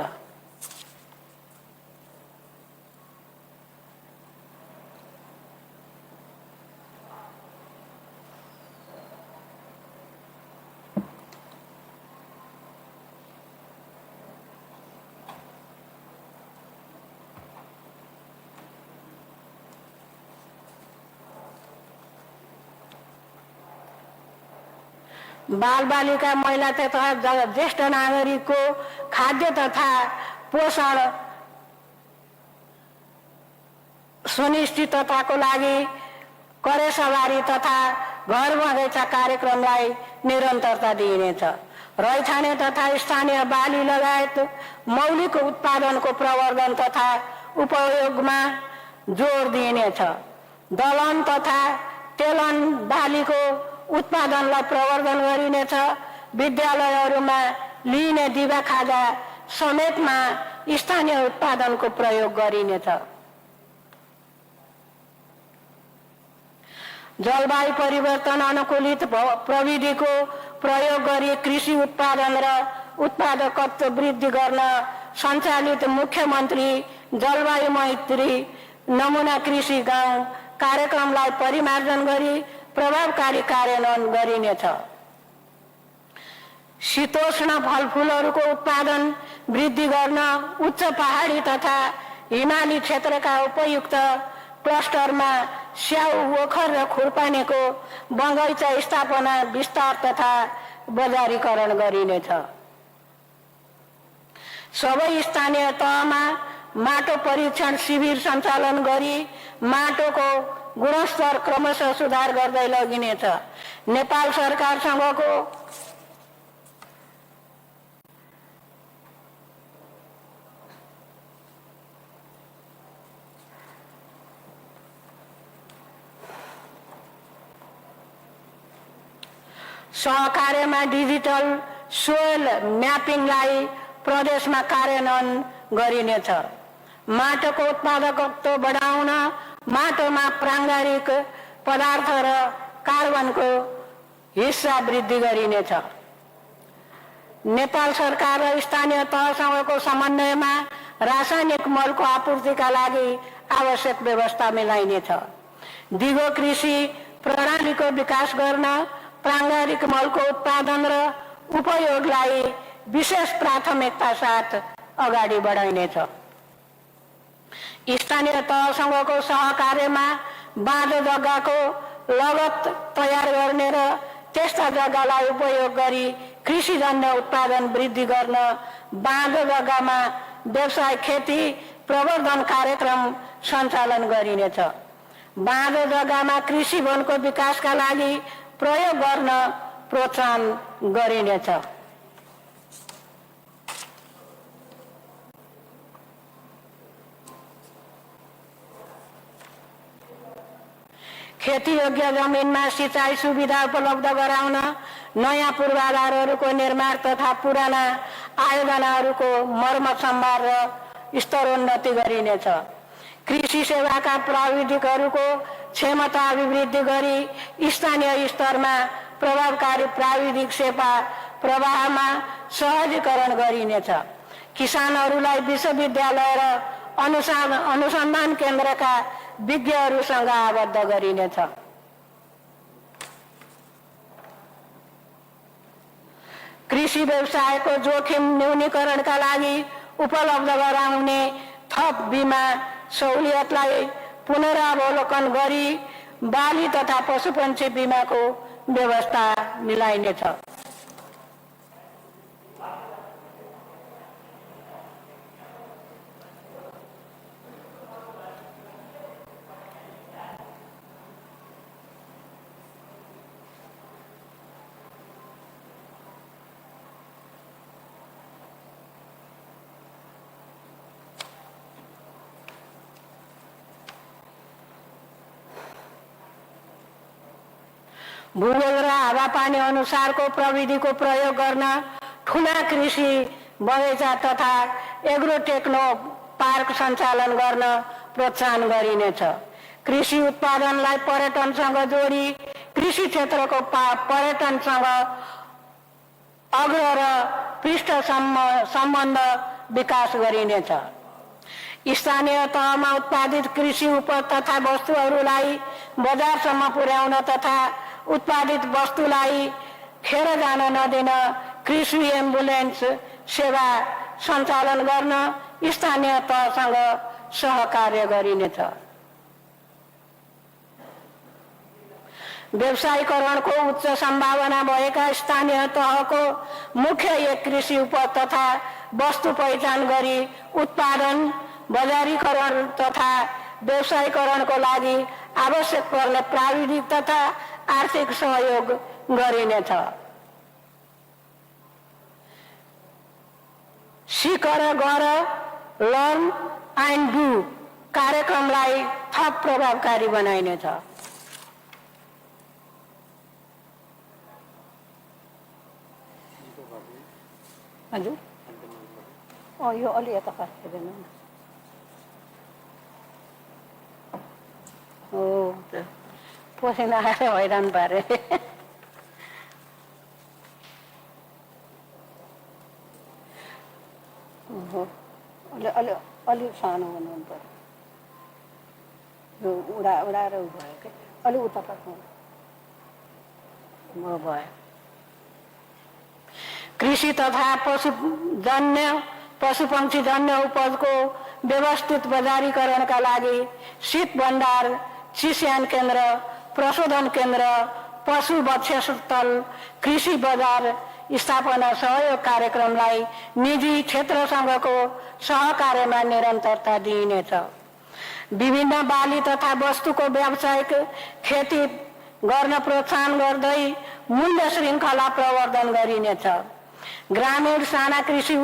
बाल बालिका महिला तथा ज्येष्ठ नागरिकको खाद्य तथा पोषण सुनिश्चितताको लागि करेसवारी तथा घर बगैँचा कार्यक्रमलाई निरन्तरता दिइनेछ। रैथाने तथा स्थानीय बाली लगायत मौलिक उत्पादनको प्रवर्धन तथा उपयोगमा जोड दिइनेछ। दलहन तथा तेलन बालीको उत्पादनलाई प्रवर्धन गरिनेछ। विद्यालयहरूमा लिइने दिवा खाजा समेतमा स्थानीय उत्पादनको प्रयोग गरिनेछ। जलवायु परिवर्तन अनुकूलित प्रविधिको प्रयोग गरी कृषि उत्पादन र उत्पादकत्व वृद्धि गर्न सञ्चालित मुख्यमन्त्री जलवायु मैत्री नमुना कृषि गाउँ कार्यक्रमलाई परिमार्जन गरी प्रभावकारी कार्यान्वयन गरिनेछ। शीतोष्ण फलफुलहरूको उत्पादन वृद्धि गर्न उच्च पहाडी तथा हिमाली क्षेत्रका उपयुक्त क्लस्टरमा स्याउ, ओखर र खुर्पानीको बगैँचा स्थापना, विस्तार तथा बजारीकरण गरिनेछ। सबै स्थानीय तहमा माटो परीक्षण शिविर सञ्चालन गरी माटोको गुणस्तर क्रमशः सुधार गर्दै लगिनेछ। नेपाल सरकारसँगको सहकार्यमा डिजिटल सोइल म्यापिङलाई प्रदेशमा कार्यान्वयन गरिनेछ। माटोको उत्पादकत्व बढाउन माटोमा प्राङ्गारिक पदार्थ र कार्बनको हिस्सा वृद्धि गरिनेछ। नेपाल सरकार र स्थानीय तहसँगको समन्वयमा रासायनिक मलको आपूर्तिका लागि आवश्यक व्यवस्था मिलाइनेछ। दिगो कृषि प्रणालीको विकास गर्न प्राङ्गारिक मलको उत्पादन र उपयोगलाई विशेष प्राथमिकता साथ अगाडि बढाइनेछ। स्थानीय तहसँगको सहकार्यमा बाँझो जग्गाको लगत तयार गर्ने र त्यस्ता जग्गालाई उपयोग गरी कृषिजन्य उत्पादन वृद्धि गर्न बाँझो जग्गामा व्यवसाय खेती प्रवर्धन कार्यक्रम सञ्चालन गरिनेछ। बाँझो जग्गामा कृषि वनको विकासका लागि प्रयोग गर्न प्रोत्साहन गरिनेछ। खेतीयोग्य जमिनमा सिँचाइ सुविधा उपलब्ध गराउन नयाँ पूर्वाधारहरूको निर्माण तथा पुराना आयोजनाहरूको मर्मत सम्भार र स्तरोन्नति गरिनेछ। कृषि सेवाका प्राविधिकहरूको क्षमता अभिवृद्धि गरी स्थानीय स्तरमा प्रभावकारी प्राविधिक सेवा प्रवाहमा सहजीकरण गरिनेछ। किसानहरूलाई विश्वविद्यालय र अनुसन्धान केन्द्रका विज्ञहरूसँग आबद्ध गरिनेछ। कृषि व्यवसायको जोखिम न्यूनीकरणका लागि उपलब्ध गराउने थप बिमा सहुलियतलाई पुनरावलोकन गरी बाली तथा पशुपन्छी बिमाको व्यवस्था मिलाइनेछ। भूगोल र हावापानी अनुसारको प्रविधिको प्रयोग गर्न ठुला कृषि बगैँचा तथा एग्रोटेक्नो पार्क सञ्चालन गर्न प्रोत्साहन गरिनेछ। कृषि उत्पादनलाई पर्यटनसँग जोडी कृषि क्षेत्रको पर्यटनसँग अग्र र पृष्ठ सम्बन्ध विकास गरिनेछ। स्थानीय तहमा उत्पादित कृषि उपज तथा वस्तुहरूलाई बजारसम्म पुर्याउन तथा उत्पादित वस्तुलाई खेर जान नदिन कृषि एम्बुलेन्स सेवा सञ्चालन गर्न स्थानीय तहसँग सहकार्य गरिनेछ। व्यवसायीकरणको उच्च सम्भावना भएका स्थानीय तहको मुख्य एक कृषि उपज तथा वस्तु पहिचान गरी उत्पादन, बजारीकरण तथा व्यवसायीकरणको लागि आवश्यक पर्ने प्राविधिक तथा आर्थिक सहयोग गरिनेछ। सिक र गर, लर्न एन्ड डु कार्यक्रमलाई थप प्रभावकारी बनाइनेछ। हजुर यो अलि यता काटिदिनु न। हो पसिना आएर हैरान पारे। अलिक सानो हुनु पर्यो, यो उडाएर उ भयो कि अलिक उता पर्नु भयो। कृषि तथा पशुपक्षीजन्य उपजको व्यवस्थित बजारीकरणका लागि शीत भण्डार, चिस्यान केन्द्र, प्रशोधन केन्द्र, पशु बक्षस्थल, कृषि बजार स्थापना सहयोग कार्यक्रमलाई निजी क्षेत्रसँगको सहकार्यमा निरन्तरता दिइनेछ। विभिन्न बाली तथा वस्तुको व्यावसायिक खेती गर्न प्रोत्साहन गर्दै मूल्य श्रृङ्खला प्रवर्धन गरिनेछ। ग्रामीण साना कृषि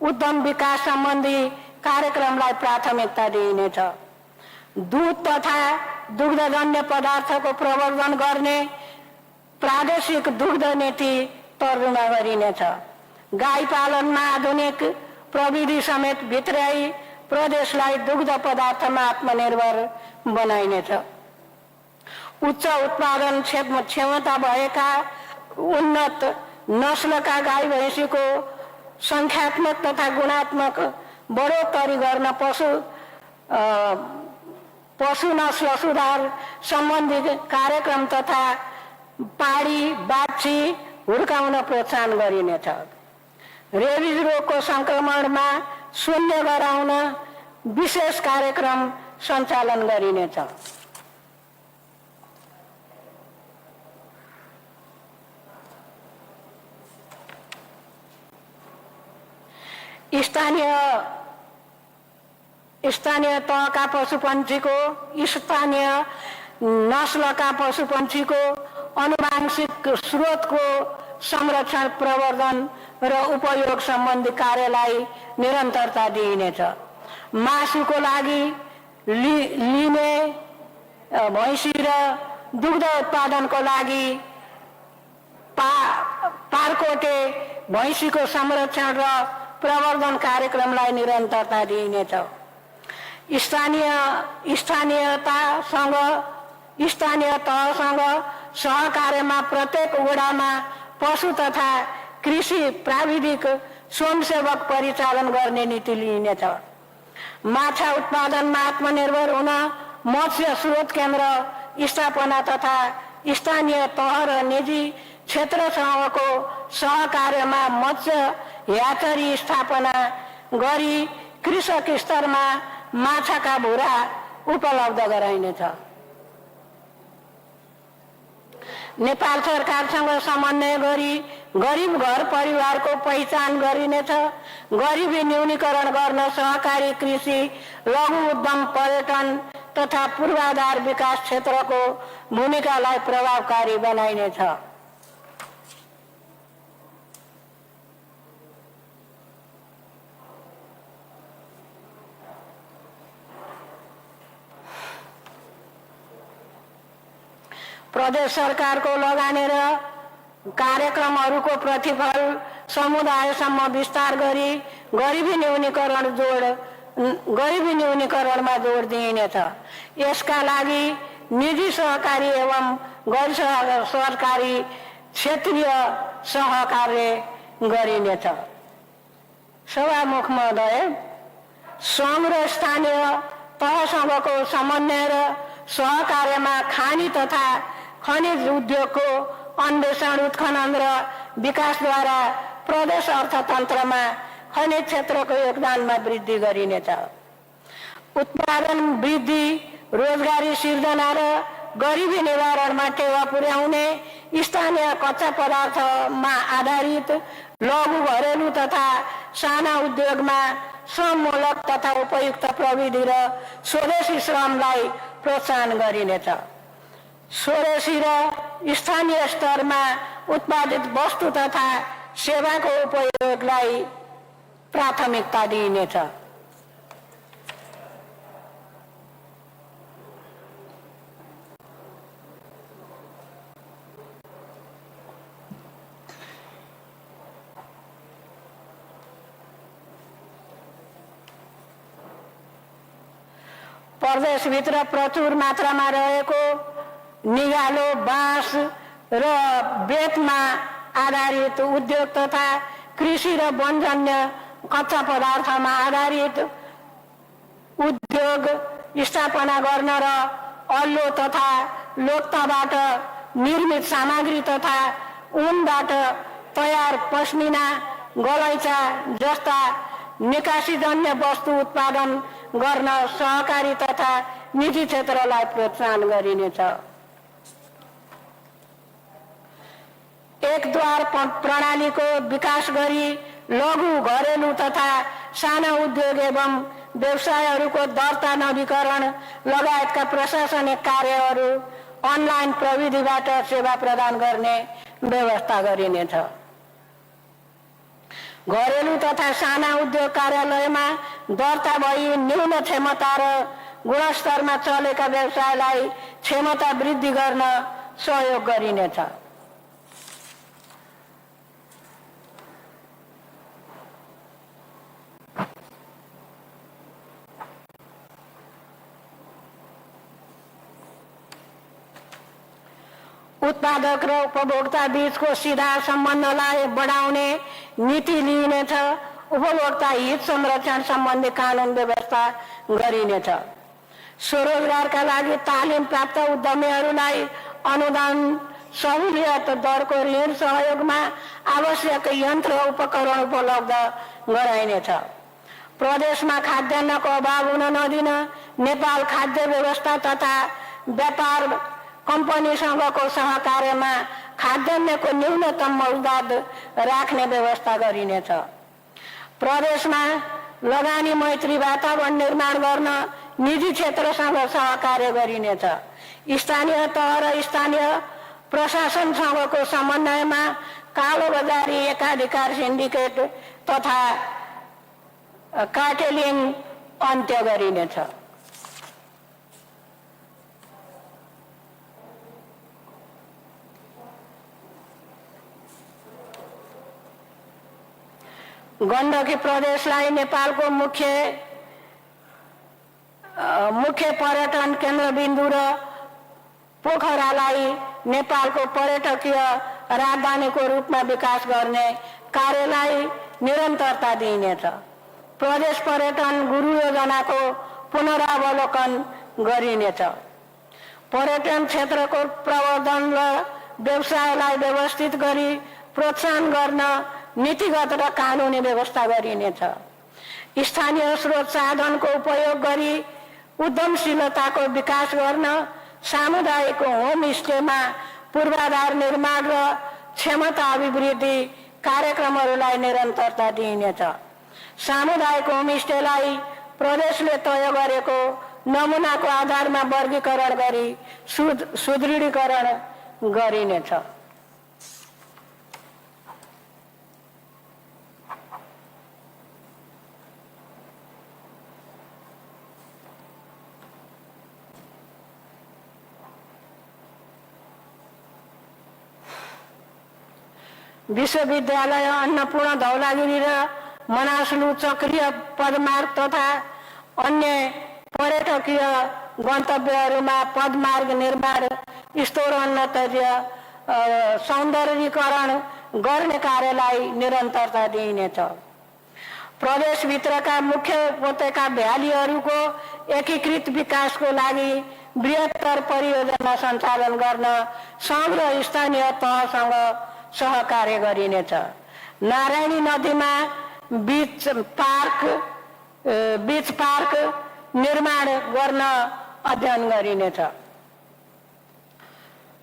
उद्यम विकास सम्बन्धी कार्यक्रमलाई प्राथमिकता दिइनेछ। दूध तथा दुग्धजन्य पदार्थको प्रवर्धन गर्ने प्रादेशिक दुग्ध नीति तर्जुमा गरिनेछ। गाई पालनमा आधुनिक प्रविधि समेत भित्राई प्रदेशलाई दुग्ध पदार्थमा आत्मनिर्भर बनाइनेछ। उच्च उत्पादन क्षमता भएका उन्नत नस्लका गाई भैँसीको संख्यात्मक तथा गुणात्मक बढोत्तरी गर्न पशु नस्ल सुधार सम्बन्धी कार्यक्रम तथा पाडी बाछी हुर्काउन प्रोत्साहन गरिनेछ। रेबिज रोगको संक्रमणमा शून्य गराउन विशेष कार्यक्रम सञ्चालन गरिनेछ। स्थानीय तहका पशुपन्छीको स्थानीय नस्लका पशुपन्छीको आनुवंशिक स्रोतको संरक्षण, प्रवर्धन र उपयोग सम्बन्धी कार्यलाई निरन्तरता दिइनेछ। मासुको लागि लिने भैँसी र दुग्ध उत्पादनको लागि पारकोटे भैँसीको संरक्षण र प्रवर्धन कार्यक्रमलाई निरन्तरता दिइनेछ। स्थानीय तहसँग सहकार्यमा प्रत्येक वडामा पशु तथा कृषि प्राविधिक स्वयंसेवक परिचालन गर्ने नीति लिइनेछ। माछा उत्पादनमा आत्मनिर्भर हुन मत्स्य स्रोत केन्द्र स्थापना तथा स्थानीय तह र निजी क्षेत्रसँगको सहकार्यमा मत्स्य ह्याचरी स्थापना गरी कृषक स्तरमा माछाका भुरा उपलब्ध गराइनेछ। नेपाल सरकारसँग समन्वय गरी गरिब घर परिवारको पहिचान गरिनेछ। गरिबी न्यूनीकरण गर्न सहकारी कृषि, लघु उद्यम, पर्यटन तथा पूर्वाधार विकास क्षेत्रको भूमिकालाई प्रभावकारी बनाइनेछ। प्रदेश सरकारको लगानी र कार्यक्रमहरूको प्रतिफल समुदायसम्म विस्तार गरी गरिबी न्यूनीकरणमा जोड दिइनेछ। यसका लागि निजी सहकारी एवं गैर सरकारी क्षेत्रीय सहकार्य गरिनेछ। सभामुख महोदय, श्रम र स्थानीय तहसँगको समन्वय र सहकार्यमा खानी तथा खनिज उद्योगको अन्वेषण, उत्खनन र विकासद्वारा प्रदेश अर्थतन्त्रमा खनिज क्षेत्रको योगदानमा वृद्धि गरिनेछ। उत्पादन वृद्धि, रोजगारी सिर्जना र गरिबी निवारणमा टेवा पुर्याउने स्थानीय कच्चा पदार्थमा आधारित लघु, घरेलु तथा साना उद्योगमा श्रममूलक तथा उपयुक्त प्रविधि र स्वदेशी श्रमलाई प्रोत्साहन गरिनेछ। स्वदेशी र स्थानीय स्तरमा उत्पादित वस्तु तथा सेवाको उपयोगलाई प्राथमिकता दिइनेछ। प्रदेशभित्र प्रचुर मात्रामा रहेको निगालो, बाँस र बेतमा आधारित उद्योग तथा कृषि र वनजन्य कच्चा पदार्थमा आधारित उद्योग स्थापना गर्न र अल्लो तथा लोकताबाट निर्मित सामग्री तथा ऊनबाट तयार पश्मिना, गलैँचा जस्ता निकासीजन्य वस्तु उत्पादन गर्न सहकारी तथा निजी क्षेत्रलाई प्रोत्साहन गरिनेछ। एकद्वार प्रणालीको विकास गरी लघु, घरेलु तथा साना उद्योग एवं व्यवसायहरूको दर्ता, नवीकरण लगायतका प्रशासनिक कार्यहरू अनलाइन प्रविधिबाट सेवा प्रदान गर्ने व्यवस्था गरिनेछ। घरेलु तथा साना उद्योग कार्यालयमा दर्ता भई न्यून क्षमता र गुणस्तरमा चलेका व्यवसायलाई क्षमता वृद्धि गर्न सहयोग गरिनेछ। उत्पादक र उपभोक्ता बीचको सीधा सम्बन्धलाई बढाउने नीति लिइनेछ। उपभोक्ता हित संरक्षण सम्बन्धी कानुन व्यवस्था गरिनेछ। स्वरोजगारका लागि तालिम प्राप्त उद्यमीहरूलाई अनुदान, सहुलियत दरको ऋण सहयोगमा आवश्यक यन्त्र उपकरण उपलब्ध गराइनेछ। प्रदेशमा खाद्यान्नको अभाव हुन नदिन नेपाल खाद्य व्यवस्था तथा व्यापार कम्पनीसँगको सहकार्यमा खाद्यान्नको न्यूनतम मौजदात राख्ने व्यवस्था गरिनेछ। प्रदेशमा लगानी मैत्री वातावरण निर्माण गर्न निजी क्षेत्रसँग सहकार्य गरिनेछ। स्थानीय तह र स्थानीय प्रशासनसँगको समन्वयमा कालोबजारी, एकाधिकार, सिन्डिकेट तथा कार्टेलिङ अन्त्य गरिनेछ। गण्डकी प्रदेशलाई नेपालको मुख्य पर्यटन केन्द्रबिन्दु र पोखरालाई नेपालको पर्यटकीय राजधानीको रूपमा विकास गर्ने कार्यलाई निरन्तरता दिइनेछ। प्रदेश पर्यटन गुरु योजनाको पुनरावलोकन गरिनेछ। पर्यटन क्षेत्रको प्रवर्धन र व्यवसायलाई व्यवस्थित गरी प्रोत्साहन गर्न नीतिगत र कानुनी व्यवस्था गरिनेछ। स्थानीय स्रोत साधनको उपयोग गरी उद्यमशीलताको विकास गर्न सामुदायिक होमस्टेमा पूर्वाधार निर्माण र क्षमता अभिवृद्धि कार्यक्रमहरूलाई निरन्तरता दिइनेछ। सामुदायिक होमस्टेलाई प्रदेशले तय गरेको नमुनाको आधारमा वर्गीकरण गरी सुदृढीकरण गरिनेछ। विश्वविद्यालय अन्नपूर्ण धौलागिरी र मनासलु चक्रीय पदमार्ग तथा अन्य पर्यटकीय गन्तव्यहरूमा पदमार्ग निर्माण, स्तरोन्नतीय सौन्दर्यीकरण गर्ने कार्यलाई निरन्तरता दिइनेछ। प्रदेशभित्रका मुख्य उपत्यका भ्यालीहरूको एकीकृत विकासको लागि बृहत्तर परियोजना सञ्चालन गर्न समग्र स्थानीय तहसँग सहकार्य गरिनेछ। नारायणी नदीमा बीच पार्क निर्माण गर्न अध्ययन गरिनेछ।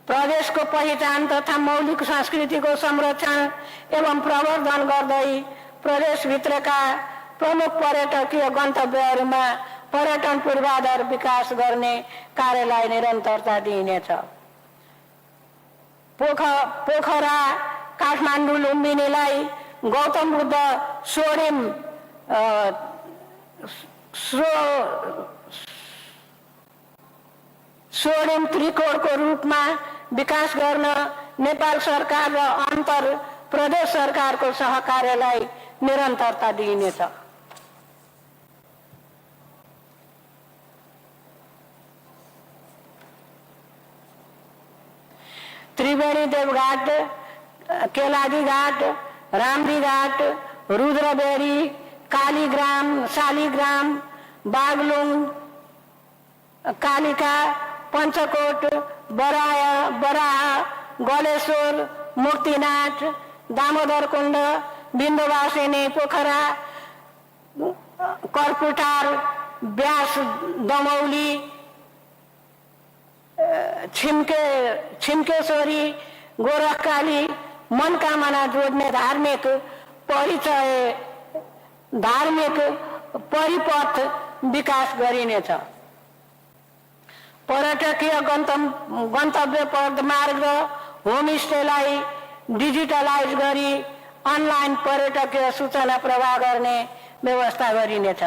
प्रदेशको पहिचान तथा मौलिक संस्कृतिको संरक्षण एवं प्रवर्धन गर्दै प्रदेशभित्रका प्रमुख पर्यटकीय गन्तव्यहरूमा पर्यटन पूर्वाधार विकास गर्ने कार्यलाई निरन्तरता दिइनेछ। पोखरा, काठमाडौँ, लुम्बिनीलाई गौतम बुद्ध स्वर्णिम त्रिकोणको रूपमा विकास गर्न नेपाल सरकार र अन्तर प्रदेश सरकारको सहकार्यलाई निरन्तरता दिइनेछ। त्रिवेणी देवघाट, केलादी घाट, रामदी घाट, रुद्रबेरी, शालिग्राम, बागलुङ, कालिका, पञ्चकोट, बराह, गलेश्वर, मुक्तिनाथ, दामोदर कुण्ड, बिन्दुवासिनी, पोखरा, कर्पुटार, ब्यास, दमौली, छिम्केश्वरी, गोरखकाली मनोकामना जोड्ने धार्मिक परिपथ विकास गरिनेछ। पर्यटकीय गन्तव्य पदमार्ग र होमस्टेलाई डिजिटलाइज गरी अनलाइन पर्यटकीय सूचना प्रवाह गर्ने व्यवस्था गरिनेछ।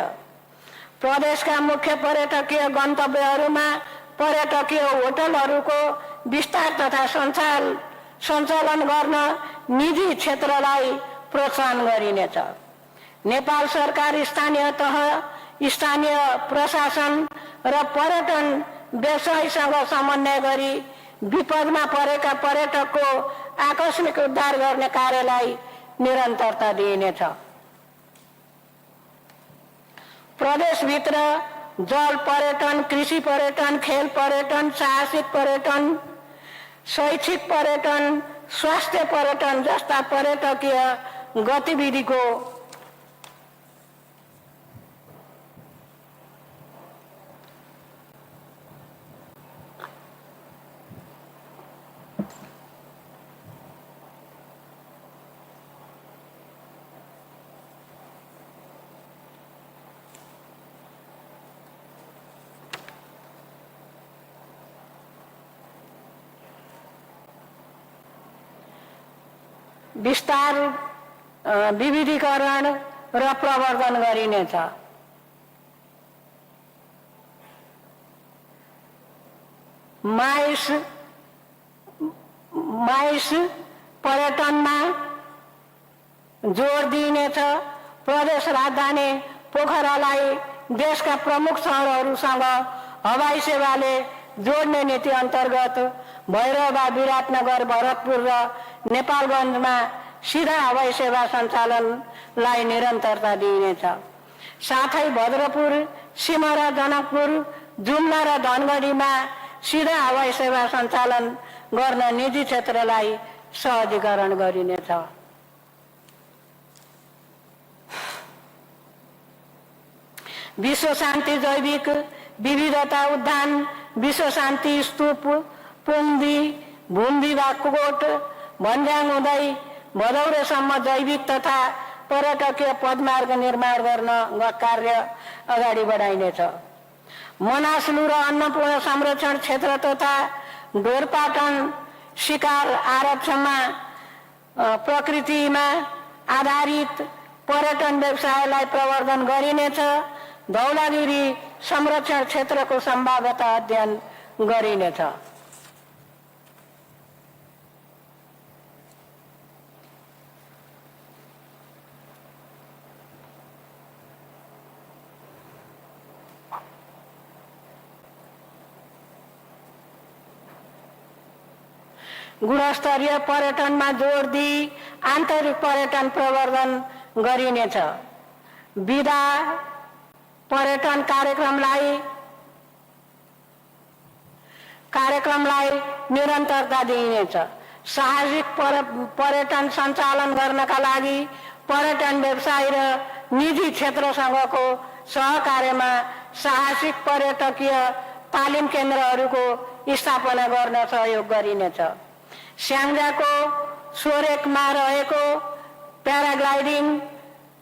प्रदेशका मुख्य पर्यटकीय गन्तव्यहरूमा पर्यटकीय होटलहरूको विस्तार तथा सञ्चालन गर्न निजी क्षेत्रलाई प्रोत्साहन गरिनेछ। नेपाल सरकार स्थानीय प्रशासन र पर्यटन व्यवसायीसँग समन्वय गरी विपदमा परेका पर्यटकको आकस्मिक उद्धार गर्ने कार्यलाई निरन्तरता दिइनेछ। प्रदेशभित्र जल पर्यटन, कृषि पर्यटन, खेल पर्यटन, साहसिक पर्यटन, शैक्षिक पर्यटन, स्वास्थ्य पर्यटन जस्ता पर्यटकीय गतिविधिको विस्तार, विविधीकरण र प्रवर्धन गरिनेछ। माइस पर्यटनमा जोड दिइनेछ। प्रदेश राजधानी पोखरालाई देशका प्रमुख शहरहरूसँग हवाई सेवाले जोड्ने नीति अन्तर्गत भैरवा, विराटनगर, भरतपुर र नेपालगञ्जमा सीधा हवाई सेवा सञ्चालनलाई निरन्तरता दिइनेछ। साथै भद्रपुर, सिमरा, जनकपुर, जुम्ला र धनगढीमा सीधा हवाई सेवा सञ्चालन गर्न निजी क्षेत्रलाई सहजीकरण गरिनेछ। विश्व शान्ति जैविक विविधता उद्यान, विश्व शान्ति स्तूप, पुङ्दी, भूमविवाहकोट, भन्ज्याङ हुँदै भदौरेसम्म जैविक तथा पर्यटकीय पदमार्ग निर्माण गर्न कार्य अगाडि बढाइनेछ। मनासलु र अन्नपूर्ण संरक्षण क्षेत्र तथा ढोरपाटन शिकार आरक्षणमा प्रकृतिमा आधारित पर्यटन व्यवसायलाई प्रवर्धन गरिनेछ। धौलागिरी संरक्षण क्षेत्रको सम्भाव्यता अध्ययन गरिनेछ। गुणस्तरीय पर्यटनमा जोड दिई आन्तरिक पर्यटन प्रवर्धन गरिनेछ। विधा पर्यटन कार्यक्रमलाई निरन्तरता दिइनेछ। साहसिक पर्यटन सञ्चालन गर्नका लागि पर्यटन व्यवसायी र निजी क्षेत्रसँगको सहकार्यमा साहसिक पर्यटकीय तालिम केन्द्रहरूको स्थापना गर्न सहयोग गरिनेछ। स्याङ्जाको सोरेकमा रहेको प्याराग्लाइडिङ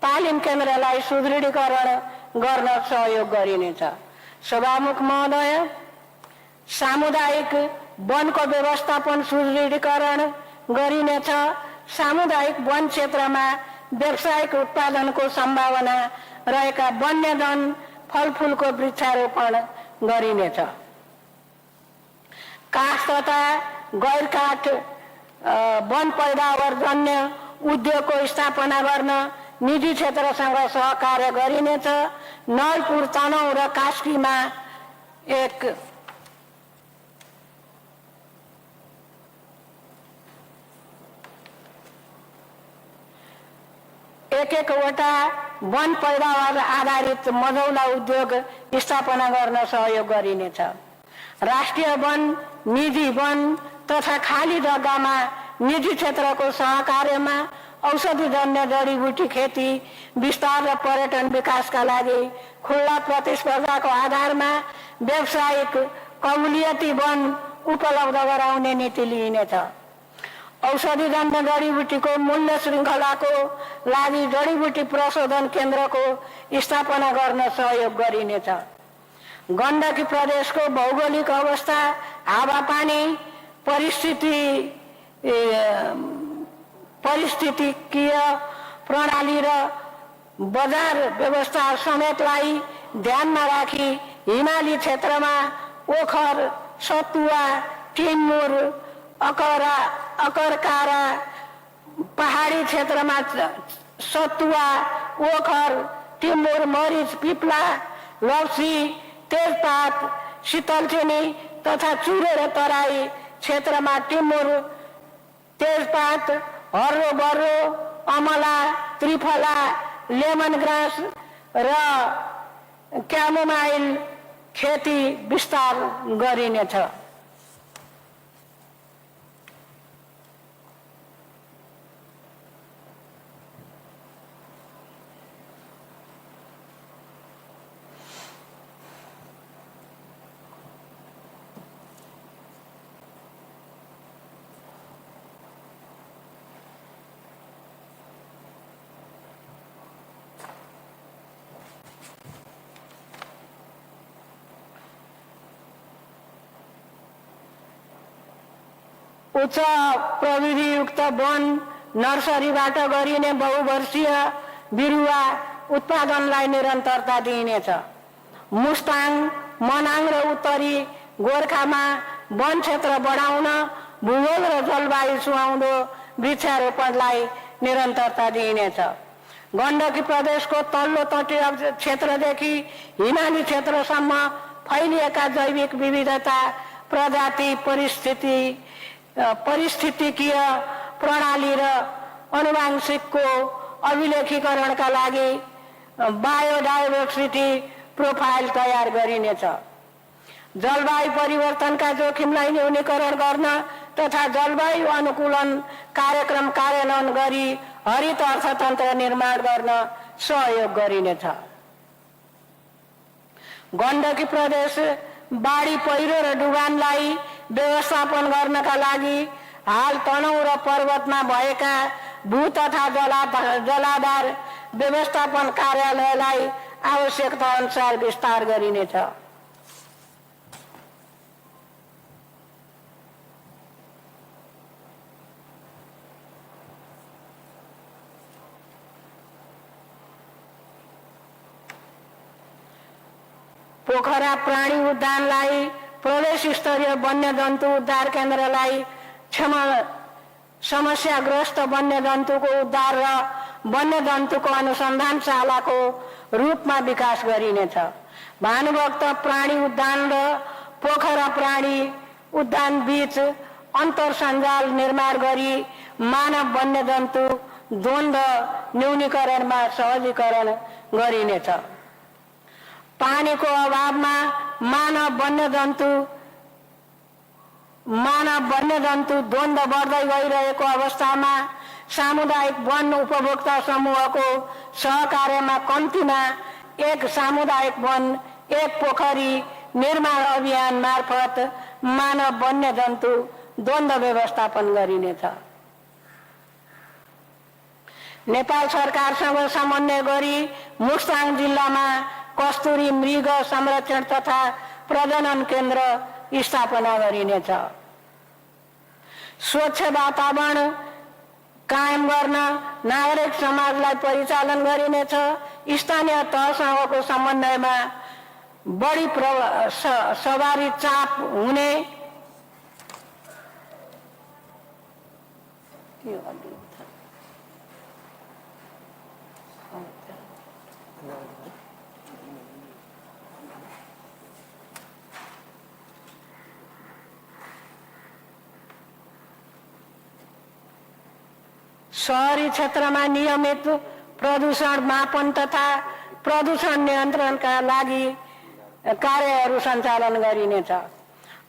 तालिम केन्द्रलाई सुदृढीकरण गर्न सहयोग गरिनेछ। सभामुख महोदय, सामुदायिक वनको व्यवस्थापन सुदृढीकरण गरिनेछ। सामुदायिक वन क्षेत्रमा व्यावसायिक उत्पादनको सम्भावना रहेका वन्यजन फलफुलको वृक्षारोपण गरिनेछ। काठ तथा गैर काठ वन पैदावारजन्य उद्योगको स्थापना गर्न निजी क्षेत्रसँग सहकार्य गरिनेछ। नलपुर, तनहुँ र कास्कीमा एकवटा वन पैदावार आधारित मझौला उद्योग स्थापना गर्न सहयोग गरिनेछ। राष्ट्रिय वन, निजी वन तथा खाली जग्गामा निजी क्षेत्रको सहकार्यमा औषधिजन्य जडीबुटी खेती विस्तार र पर्यटन विकासका लागि खुल्ला प्रतिस्पर्धाको आधारमा व्यावसायिक कबुलियती वन उपलब्ध गराउने नीति लिइनेछ। औषधिजन्य जडीबुटीको मूल्य श्रृङ्खलाको लागि जडीबुटी प्रशोधन केन्द्रको स्थापना गर्न सहयोग गरिनेछ। गण्डकी प्रदेशको भौगोलिक अवस्था, हावापानी पारिस्थितिकीय प्रणाली र बजार व्यवस्था समेतलाई ध्यानमा राखी हिमाली क्षेत्रमा ओखर, सतुवा, टिमुर, अकरकारा, पहाडी क्षेत्रमा सतुवा, ओखर, टिमुर, मरिच, पिप्ला, लप्सी, तेजपात, शीतलचेनी तथा चुरे र तराई क्षेत्रमा टिमुर, तेजपात, हर्रो बर्रो, अमला, त्रिफला, लेमन ग्रास र क्यामोमाइल खेती विस्तार गरिनेछ। उच्च प्रविधियुक्त वन नर्सरीबाट गरिने बहुवर्षीय बिरुवा उत्पादनलाई निरन्तरता दिइनेछ। मुस्ताङ, मनाङ र उत्तरी गोर्खामा वन क्षेत्र बढाउन भूगोल र जलवायु सुहाउँदो वृक्षारोपणलाई निरन्तरता दिइनेछ। गण्डकी प्रदेशको तल्लो तटीय क्षेत्रदेखि हिमाली क्षेत्रसम्म फैलिएका जैविक विविधता, प्रजाति, पारिस्थितिकीय प्रणाली र आनुवंशिकको अभिलेखीकरणका लागि बायोडाइभर्सिटी प्रोफाइल तयार गरिनेछ। जलवायु परिवर्तनका जोखिमलाई न्यूनीकरण गर्न तथा जलवायु अनुकूलन कार्यक्रम कार्यान्वयन गरी हरित अर्थतन्त्र निर्माण गर्न सहयोग गरिनेछ। गण्डकी प्रदेश बाढी, पहिरो र डुबानलाई व्यवस्थापन गर्नका लागि हाल तनहुँ र पर्वतमा भएका भू तथा जलाधार व्यवस्थापन कार्यालयलाई आवश्यकता अनुसार विस्तार गरिनेछ। पोखरा प्राणी उद्यानलाई प्रदेश स्तरीय वन्यजन्तु उद्धार केन्द्रलाई समस्याग्रस्त वन्यजन्तुको उद्धार र वन्यजन्तुको अनुसन्धानशालाको रूपमा विकास गरिनेछ। भानुभक्त प्राणी उद्यान र पोखरा प्राणी उद्यान बीच अन्तर सञ्जाल निर्माण गरी मानव वन्यजन्तु द्वन्द्व न्यूनीकरणमा सहजीकरण गरिनेछ। पानीको अभावमा मानव वन्यजन्तु द्वन्द्व बढ्दै गइरहेको अवस्थामा सामुदायिक वन उपभोक्ता समूहको सहकार्यमा कम्तीमा एक सामुदायिक वन, एक पोखरी निर्माण अभियान मार्फत मानव वन्यजन्तु द्वन्द्व व्यवस्थापन गरिनेछ। नेपाल सरकारसँग समन्वय गरी मुस्ताङ जिल्लामा कस्तुरी मृग संरक्षण तथा प्रजनन केन्द्र स्थापना गरिनेछ। स्वच्छ वातावरण कायम गर्न नागरिक समाजलाई परिचालन गरिनेछ। स्थानीय तहसँगको समन्वयमा बढी सवारी चाप हुने शहरी क्षेत्रमा नियमित प्रदूषण मापन तथा प्रदूषण नियन्त्रणका लागि कार्यहरू सञ्चालन गरिनेछ।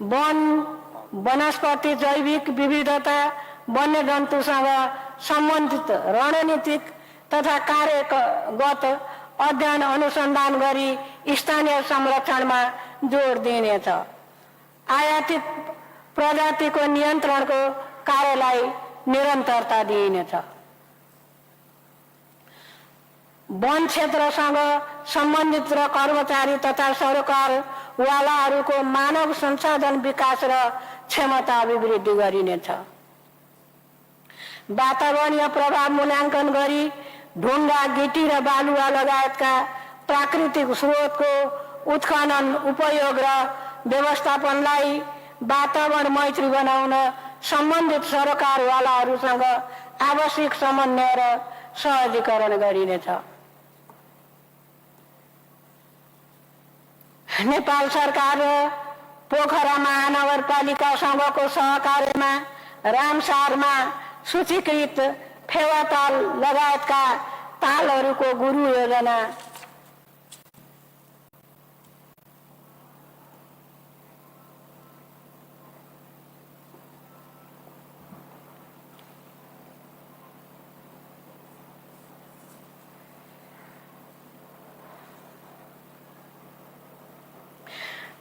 वन, वनस्पति जैविक विविधता, वन्यजन्तुसँग सम्बन्धित रणनीतिक तथा कार्यगत अध्ययन अनुसन्धान गरी स्थानीय संरक्षणमा जोड दिइनेछ। आयातित प्रजातिको नियन्त्रणको कार्यलाई निरन्तरता दिइनेछ। वन क्षेत्रसँग सम्बन्धित र कर्मचारी तथा सरकारवालाहरूको मानव संसाधन विकास र क्षमता अभिवृद्धि गरिनेछ। वातावरणीय प्रभाव मूल्याङ्कन गरी ढुङ्गा, गिटी र बालुवा लगायतका प्राकृतिक स्रोतको उत्खनन, उपयोग र व्यवस्थापनलाई वातावरण मैत्री बनाउन सम्बन्धित सरकारवालाहरूसँग आवश्यक समन्वय र सहजीकरण गरिनेछ। नेपाल सरकार र पोखरा महानगरपालिकासँगको सहकार्यमा रामसारमा सूचीकृत फेवाताल लगायतका तालहरूको गुरु योजना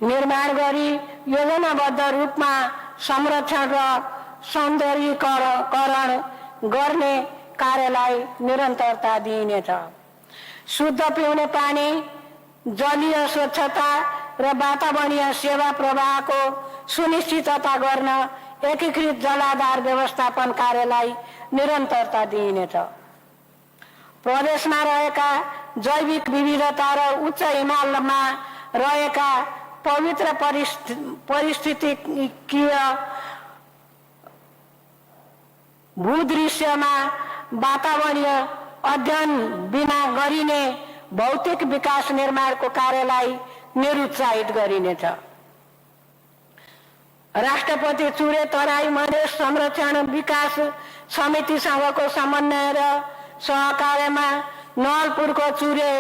निर्माण गरी योजनाबद्ध रूपमा संरक्षण र सौन्दर्यीकरण गर्ने कार्यलाई निरन्तरता दिइनेछ। शुद्ध पिउने पानी, जलीय स्वच्छता र वातावरणीय सेवा प्रवाहको सुनिश्चितता गर्न एकीकृत जलाधार व्यवस्थापन कार्यलाई निरन्तरता दिइनेछ। प्रदेशमा रहेका जैविक विविधता र उच्च हिमालमा रहेका पवित्र पारिस्थितिकीय भूदृश्यमा वातावरणीय अध्ययन बिना गरिने भौतिक विकास निर्माणको कार्यलाई निरुत्साहित गरिनेछ। राष्ट्रपति चुरे तराई मधेस संरक्षण विकास समितिसँगको समन्वय र सहकार्यमा नवलपुरको चुरे,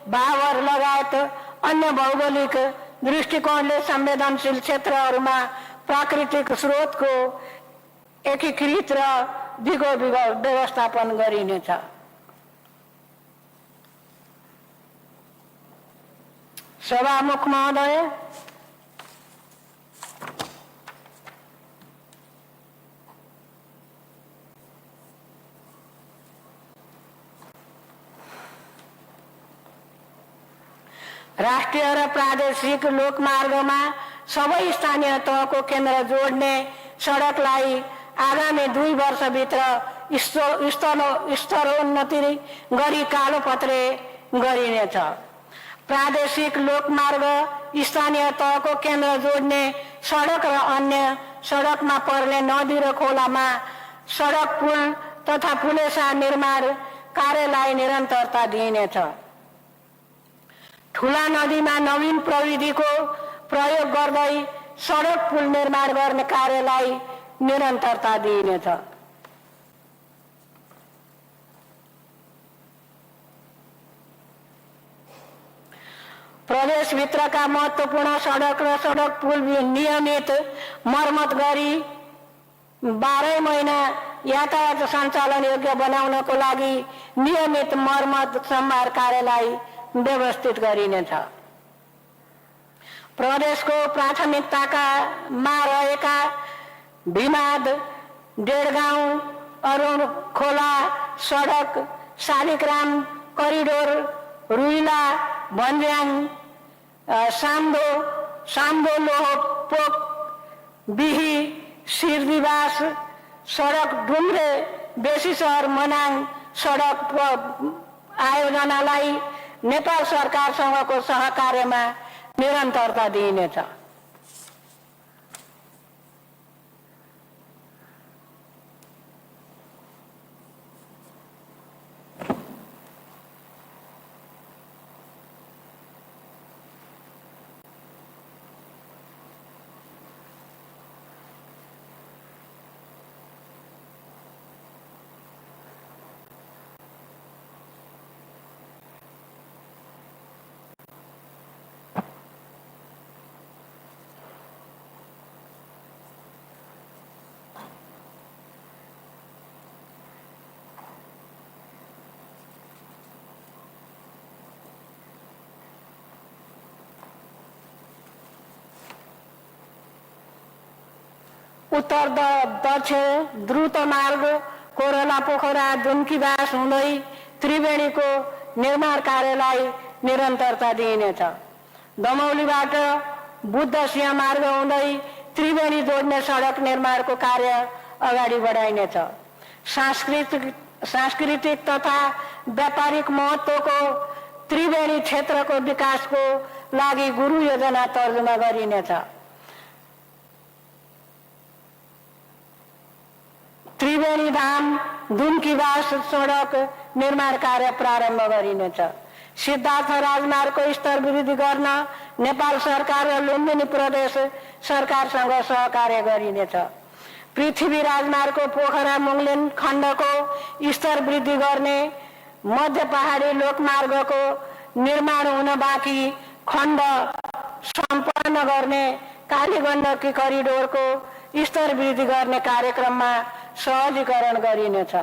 भावर लगायत अन्य भौगोलिक दृष्टिकोणले संवेदनशील क्षेत्रहरूमा प्राकृतिक स्रोतको एकीकृत र दिगो व्यवस्थापन गरिनेछ। सभामुख महोदय, राष्ट्रिय र प्रादेशिक लोकमार्गमा सबै स्थानीय तहको केन्द्र जोड्ने सडकलाई आगामी 2 वर्षभित्र स्तरोन्नति गरी कालोपत्रे गरिनेछ। प्रादेशिक लोकमार्ग, स्थानीय तहको केन्द्र जोड्ने सडक र अन्य सडकमा पर्ने नदी र खोलामा सडक, पुल तथा पुलेसा निर्माण कार्यलाई निरन्तरता दिइनेछ। ठुला नदीमा नवीन प्रविधिको प्रयोग गर्दै सडक, पुल निर्माण गर्ने कार्यलाई निरन्तरता दिइनेछ। प्रदेशभित्रका महत्त्वपूर्ण सडक र सडक, पुल नियमित मर्मत गरी 12 महिना यातायात सञ्चालन योग्य बनाउनको लागि नियमित मर्मत सम्भार कार्यलाई व्यवस्थित गरिनेछ। प्रदेशको प्राथमिकतामा रहेका भिमाद, डेढगाउँ, अरुण खोला सडक, शालिग्राम करिडोर, रुइला, भन्ज्याङ, साम्दो लोहोपोक, बिही, सिरनिवास सडक, डुम्रे बेसीसहर मनाङ सडक आयोजनालाई नेपाल सरकारसँगको सहकार्यमा निरन्तरता दिइनेछ। उत्तर दक्षिण द्रुत मार्ग कोरला पोखरा दुम्कीवास हुँदै त्रिवेणीको निर्माण कार्यलाई निरन्तरता दिइनेछ। दमौलीबाट बुद्ध सिंह मार्ग हुँदै त्रिवेणी जोड्ने सडक निर्माणको कार्य अगाडि बढाइनेछ। सांस्कृतिक तथा व्यापारिक महत्त्वको त्रिवेणी क्षेत्रको विकासको लागि गुरु योजना तर्जुमा गरिनेछ। त्रिवेणी धाम दुम्कीवास सडक निर्माण कार्य प्रारम्भ गरिनेछ। सिद्धार्थ राजमार्गको स्तर वृद्धि गर्न नेपाल सरकार र लुम्बिनी प्रदेश सरकारसँग सहकार्य गरिनेछ। पृथ्वी राजमार्गको पोखरा मुङ्गलिन खण्डको स्तर वृद्धि गर्ने, मध्य पहाडी लोकमार्गको निर्माण हुन बाँकी खण्ड सम्पन्न गर्ने, कालीगण्डकी करिडोरको स्तर वृद्धि गर्ने कार्यक्रममा सहजीकरण गरिनेछ।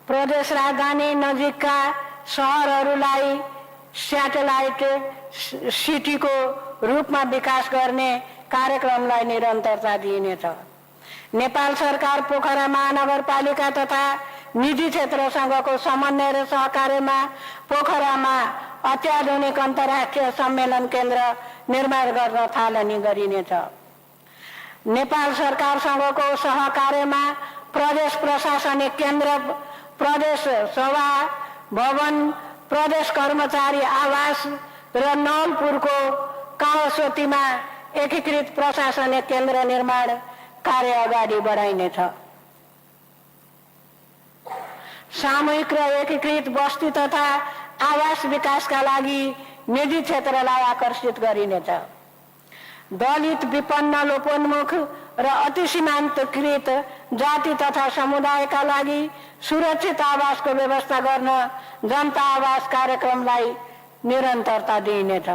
प्रदेश राजधानी नजिकका सहरहरूलाई स्याटेलाइट सिटीको रूपमा विकास गर्ने कार्यक्रमलाई निरन्तरता दिइनेछ। नेपाल सरकार पोखरा महानगरपालिका तथा निजी क्षेत्रसँगको समन्वय र सहकार्यमा पोखरामा अत्याधुनिक अन्तर्राष्ट्रिय सम्मेलन केन्द्र निर्माण गर्न थालनी गरिनेछ। नेपाल सरकारसँगको सहकार्यमा प्रदेश प्रशासनिक केन्द्र, प्रदेश सभा भवन, प्रदेश कर्मचारी आवास र नवलपुरको कावासोतीमा एकीकृत प्रशासनिक केन्द्र निर्माण कार्य अगाडि बढाइनेछ। सामूहिक र एकीकृत बस्ती तथा आवास विकासका लागि निजी क्षेत्रलाई आकर्षित गरिनेछ। दलित, विपन्न, लोपोन्मुख र अति सीमान्तकृत जाति तथा समुदायका लागि सुरक्षित आवासको व्यवस्था गर्न जनता आवास कार्यक्रमलाई निरन्तरता दिइनेछ।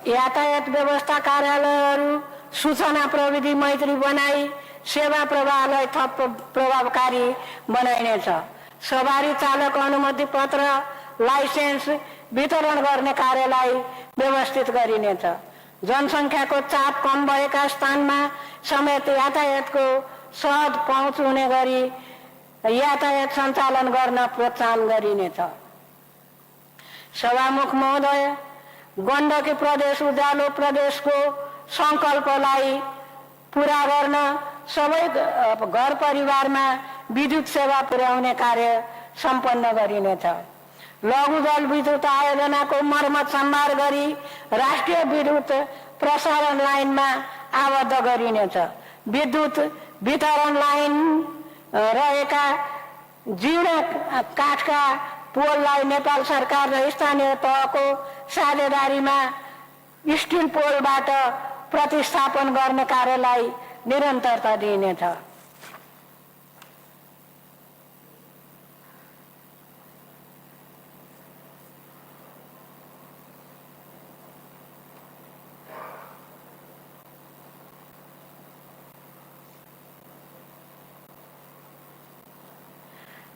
यातायात व्यवस्था कार्यालयहरू सूचना प्रविधि मैत्री बनाई सेवा प्रवाहलाई थप प्रभावकारी बनाइनेछ। सवारी चालक अनुमति पत्र, लाइसेन्स वितरण गर्ने कार्यलाई व्यवस्थित गरिनेछ। जनसङ्ख्याको चाप कम भएका स्थानमा समेत यातायातको सहज पहुँच हुने गरी यातायात सञ्चालन गर्न प्रोत्साहन गरिनेछ। सभामुख महोदय, गण्डकी प्रदेश उज्यालो प्रदेशको सङ्कल्पलाई पुरा गर्न सबै घर परिवारमा विद्युत सेवा पुर्याउने कार्य सम्पन्न गरिनेछ। लघु जल विद्युत आयोजनाको मर्मत सम्भार गरी राष्ट्रिय विद्युत प्रसारण लाइनमा आबद्ध गरिनेछ। विद्युत वितरण लाइन रहेका जीर्ण काठका पोललाई नेपाल सरकार र स्थानीय तहको साझेदारीमा स्टिल पोलबाट प्रतिस्थापन गर्ने कार्यलाई निरन्तरता दिइनेछ।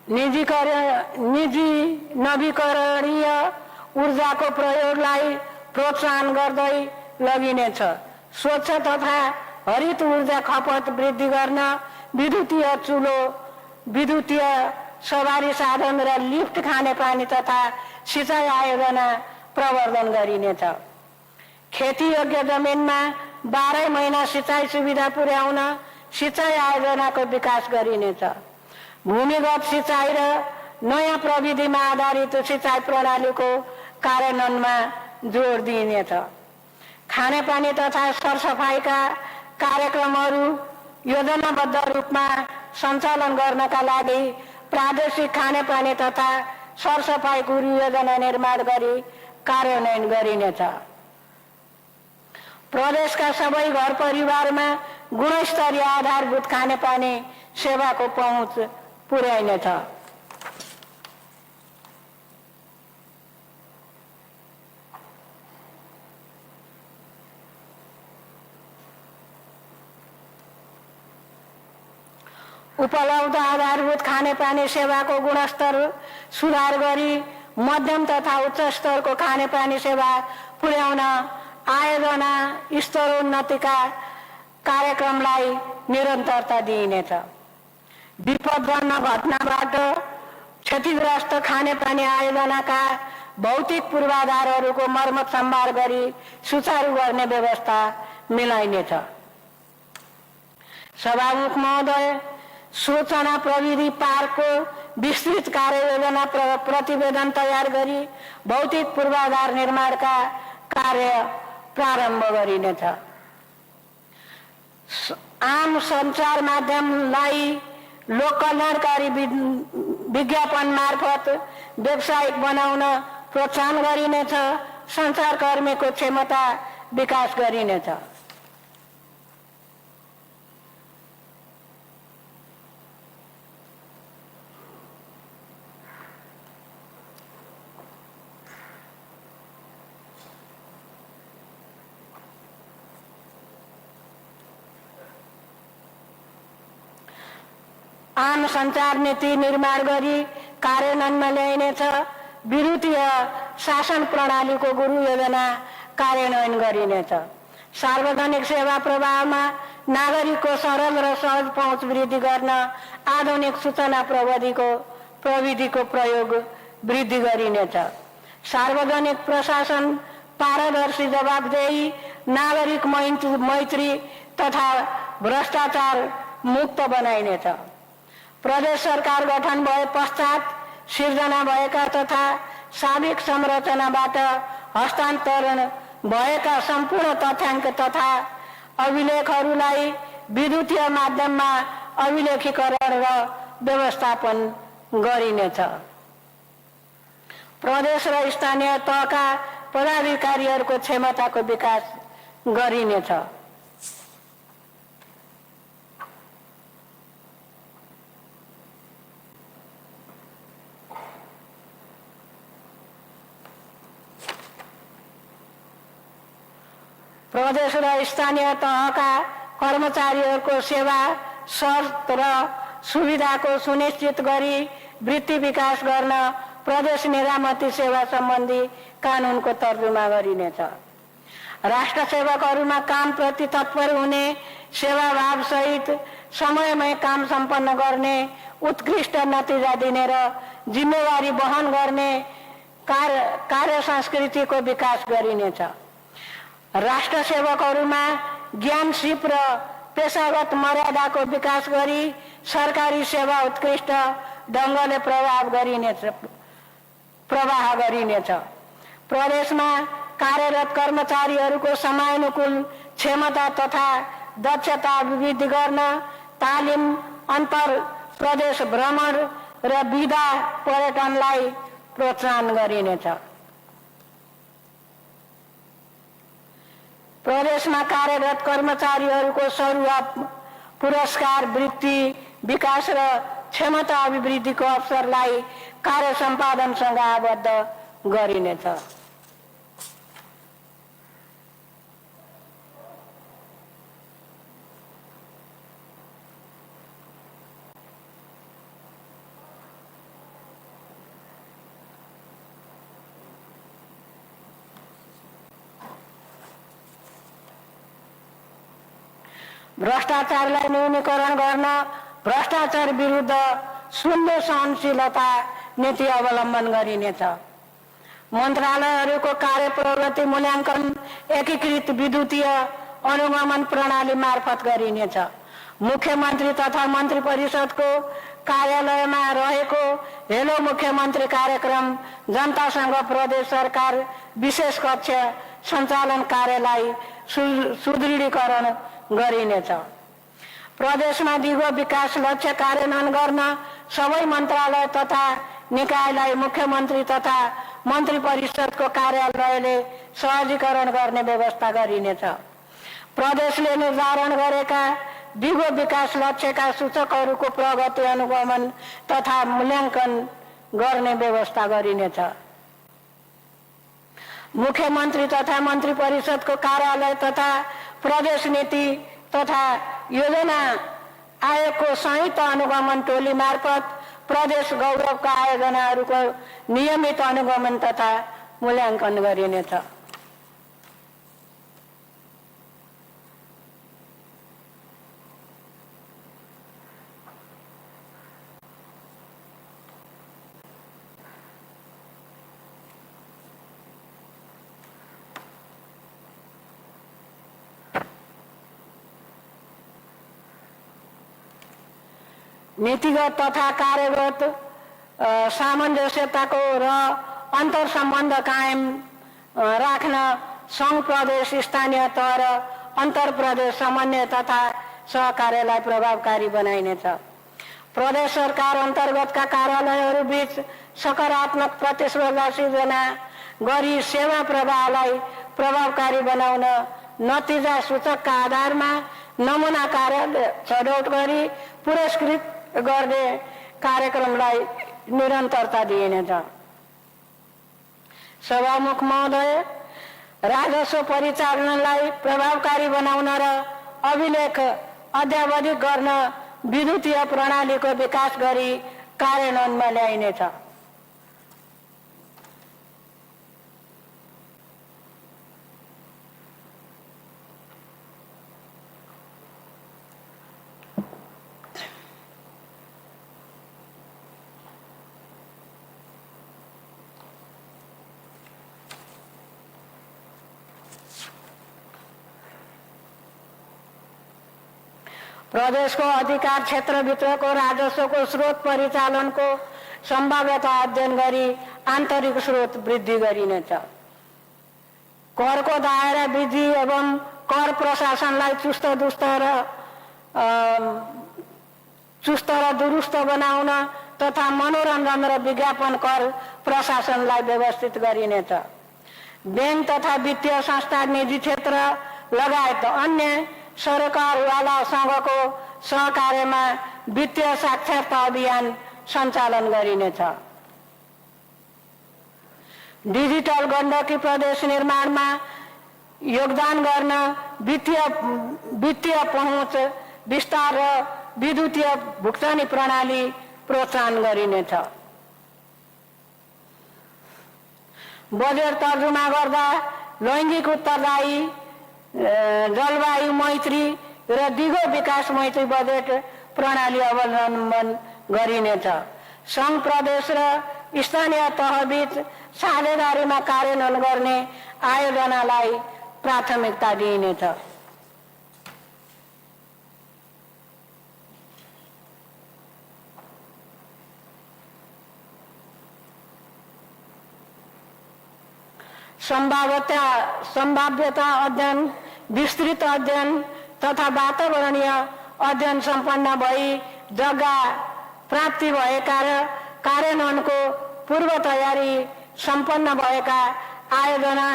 निजी नवीकरणीय ऊर्जाको प्रयोगलाई प्रोत्साहन गर्दै लगिनेछ। स्वच्छ तथा हरित ऊर्जा खपत वृद्धि गर्न विद्युतीय चुलो, विद्युतीय सवारी साधन र लिफ्ट खानेपानी तथा सिँचाइ आयोजना प्रवर्धन गरिनेछ। खेती योग्य जमिनमा 12 महिना सिँचाइ सुविधा पुर्याउन सिँचाइ आयोजनाको विकास गरिनेछ। भूमिगत सिँचाइ र नयाँ प्रविधिमा आधारित सिँचाइ प्रणालीको कार्यान्वयनमा जोड दिइनेछ। खानेपानी तथा सरसफाइका कार्यक्रमहरू योजनाबद्ध रूपमा सञ्चालन गर्नका लागि प्रादेशिक खानेपानी तथा सरसफाइ गुरु योजना निर्माण गरी कार्यान्वयन गरिनेछ। प्रदेशका सबै घर परिवारमा गुणस्तरीय आधारभूत खानेपानी सेवाको पहुँच पुर्याइनेछ। उपलब्ध आधारभूत खानेपानी सेवाको गुणस्तर सुधार गरी मध्यम तथा उच्च स्तरको खानेपानी सेवा पुर्याउन आयोजना स्तरोन्नतिका कार्यक्रमलाई निरन्तरता दिइनेछ। विपदजनक घटनाबाट क्षतिग्रस्त खानेपानी आयोजनाका भौतिक पूर्वाधारहरूको मर्मत सम्भार गरी सुचारू गर्ने व्यवस्था मिलाइनेछ। सभामुख महोदय, सूचना प्रविधि पार्कको विस्तृत कार्ययोजना प्रतिवेदन तयार गरी भौतिक पूर्वाधार निर्माणका कार्य प्रारम्भ गरिनेछ। आम सञ्चार माध्यमलाई लोक कल्याणकारी विज्ञापन मार्फत व्यावसायिक बनाउन प्रोत्साहन गरिनेछ। सञ्चारकर्मीको क्षमता विकास गरिनेछ। आम सञ्चार नीति निर्माण गरी कार्यान्वयनमा ल्याइनेछ। विद्युतीय शासन प्रणालीको गुरु योजना कार्यान्वयन गरिनेछ। सार्वजनिक सेवा प्रवाहमा नागरिकको सरल र सहज पहुँच वृद्धि गर्न आधुनिक सूचना प्रविधिको प्रयोग वृद्धि गरिनेछ। सार्वजनिक प्रशासन पारदर्शी, जवाबदेही, नागरिक मैत्री तथा भ्रष्टाचार मुक्त बनाइनेछ। प्रदेश सरकार गठन भए पश्चात सिर्जना भएका तथा साविक संरचनाबाट हस्तान्तरण भएका सम्पूर्ण तथ्याङ्क तथा अभिलेखहरूलाई विद्युतीय माध्यममा अभिलेखीकरण र व्यवस्थापन गरिनेछ। प्रदेश र स्थानीय तहका पदाधिकारीहरूको क्षमताको विकास गरिनेछ। प्रदेश र स्थानीय तहका कर्मचारीहरूको सेवा शर्त र सुविधाको सुनिश्चित गरी वृत्ति विकास गर्न प्रदेश निजामती सेवा सम्बन्धी कानुनको तर्जुमा गरिनेछ। राष्ट्र सेवकहरूमा काम प्रति तत्पर हुने, सेवाभाव सहित समयमै काम सम्पन्न गर्ने, उत्कृष्ट नतिजा दिने र जिम्मेवारी वहन गर्ने कार्य संस्कृतिको विकास गरिनेछ। राष्ट्र सेवकहरूमा ज्ञान, सिप र पेशागत मर्यादाको विकास गरी सरकारी सेवा उत्कृष्ट ढङ्गले प्रवाह गरिनेछ। प्रदेशमा कार्यरत कर्मचारीहरूको समयानुकूल क्षमता तथा दक्षता अभिवृद्धि गर्न तालिम, अन्तर प्रदेश भ्रमण र विधा पर्यटनलाई प्रोत्साहन गरिनेछ। प्रदेशमा कार्यरत कर्मचारीहरूको सरुवा, पुरस्कार, वृत्ति विकास र क्षमता अभिवृद्धिको अवसरलाई कार्य सम्पादनसँग आबद्ध गरिनेछ। भ्रष्टाचारलाई न्यूनीकरण गर्न भ्रष्टाचार विरुद्ध शून्य सहनशीलता नीति अवलम्बन गरिनेछ। मन्त्रालयहरूको कार्य प्रगति मूल्याङ्कन एकीकृत विद्युतीय अनुगमन प्रणाली मार्फत गरिनेछ। मुख्यमन्त्री तथा मन्त्री परिषदको कार्यालयमा रहेको हेलो मुख्यमन्त्री कार्यक्रम जनतासँग प्रदेश सरकार विशेष कक्ष सञ्चालन कार्यलाई सुदृढीकरण गरिनेछ। प्रदेशमा दिगो विकास लक्ष्य कार्यान्वयन गर्न सबै मन्त्रालय तथा निकायलाई मुख्यमन्त्री तथा मन्त्री परिषदको कार्यालयले सहजीकरण गर्ने व्यवस्था गरिनेछ। प्रदेशले निर्धारण गरेका दिगो विकास लक्ष्यका सूचकहरूको प्रगति अनुगमन तथा मूल्याङ्कन गर्ने व्यवस्था गरिनेछ। मुख्यमन्त्री तथा मन्त्री परिषदको कार्यालय तथा प्रदेश नीति तथा योजना आयोगको संयुक्त अनुगमन टोली मार्फत प्रदेश गौरवका आयोजनाहरूको नियमित अनुगमन तथा मूल्याङ्कन गरिनेछ। नीतिगत तथा कार्यगत सामञ्जस्यताको र अन्तर सम्बन्ध कायम राख्न सङ्घ प्रदेश स्थानीय तह र अन्तर प्रदेश समन्वय तथा सहकार्यलाई प्रभावकारी बनाइनेछ। प्रदेश सरकार अन्तर्गतका कार्यालयहरू बीच सकारात्मक प्रतिस्पर्धा सिर्जना गरी सेवा प्रवाहलाई प्रभावकारी बनाउन नतिजा सूचकका आधारमा नमुना कार्यालय छनौट गरी पुरस्कृत गर्ने कार्यक्रमलाई निरन्तरता दिइनेछ। सभामुख महोदय, राजस्व परिचालनलाई प्रभावकारी बनाउन र अभिलेख अद्यावधिक गर्न विद्युतीय प्रणालीको विकास गरी कार्यान्वयनमा ल्याइनेछ। प्रदेशको अधिकार क्षेत्रभित्रको राजस्वको स्रोत परिचालनको सम्भाव्यता अध्ययन गरी आन्तरिक स्रोत वृद्धि गरिनेछ। करको दायरा वृद्धि एवं कर प्रशासनलाई चुस्त र दुरुस्त बनाउन तथा मनोरञ्जन र विज्ञापन कर प्रशासनलाई व्यवस्थित गरिनेछ। बैंक तथा वित्तीय संस्था, निजी क्षेत्र लगायत अन्य सरकारवाला सङ्घको सहकार्यमा वित्तीय साक्षरता अभियान सञ्चालन गरिनेछ। डिजिटल गण्डकी प्रदेश निर्माणमा योगदान गर्न वित्तीय पहुँच विस्तार र विद्युतीय भुक्तानी प्रणाली प्रोत्साहन गरिनेछ। बजेट तर्जुमा गर्दा लैङ्गिक उत्तरदायी, जलवायु मैत्री र दिगो विकास मैत्री बजेट प्रणाली अवलम्बन गरिनेछ। सङ्घ प्रदेश र स्थानीय तहबीच साझेदारीमा कार्यान्वयन गर्ने आयोजनालाई प्राथमिकता दिइनेछ। सम्भाव्यता अध्ययन, विस्तृत अध्ययन तथा वातावरणीय अध्ययन सम्पन्न भई जग्गा प्राप्ति भएका र कार्यान्वयनको पूर्व तयारी सम्पन्न भएका आयोजना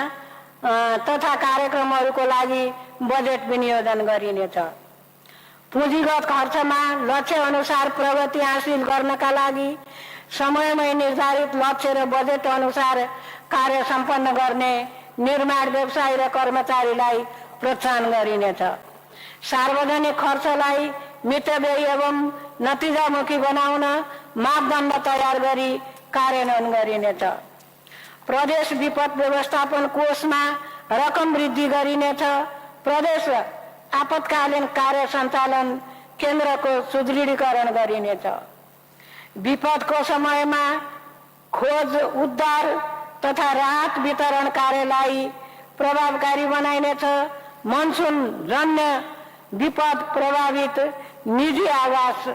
तथा कार्यक्रमहरूको लागि बजेट विनियोजन गरिनेछ। पुँजीगत खर्चमा लक्ष्य अनुसार प्रगति हासिल गर्नका लागि समयमै निर्धारित लक्ष्य र बजेट अनुसार कार्य सम्पन्न गर्ने निर्माण व्यवसायी र कर्मचारीलाई प्रोत्साहन गरिनेछ। सार्वजनिक खर्चलाई मितव्ययी एवं नतिजामुखी बनाउन मापदण्ड तयार गरी कार्यान्वयन गरिनेछ। प्रदेश विपद व्यवस्थापन कोषमा रकम वृद्धि गरिनेछ। प्रदेश आपतकालीन कार्य सञ्चालन केन्द्रको सुदृढीकरण गरिनेछ। विपदको समयमा खोज, उद्धार तथा राहत वितरण कार्यलाई प्रभावकारी बनाइनेछ। मनसुन जन्य विपद प्रभावित निजी आवास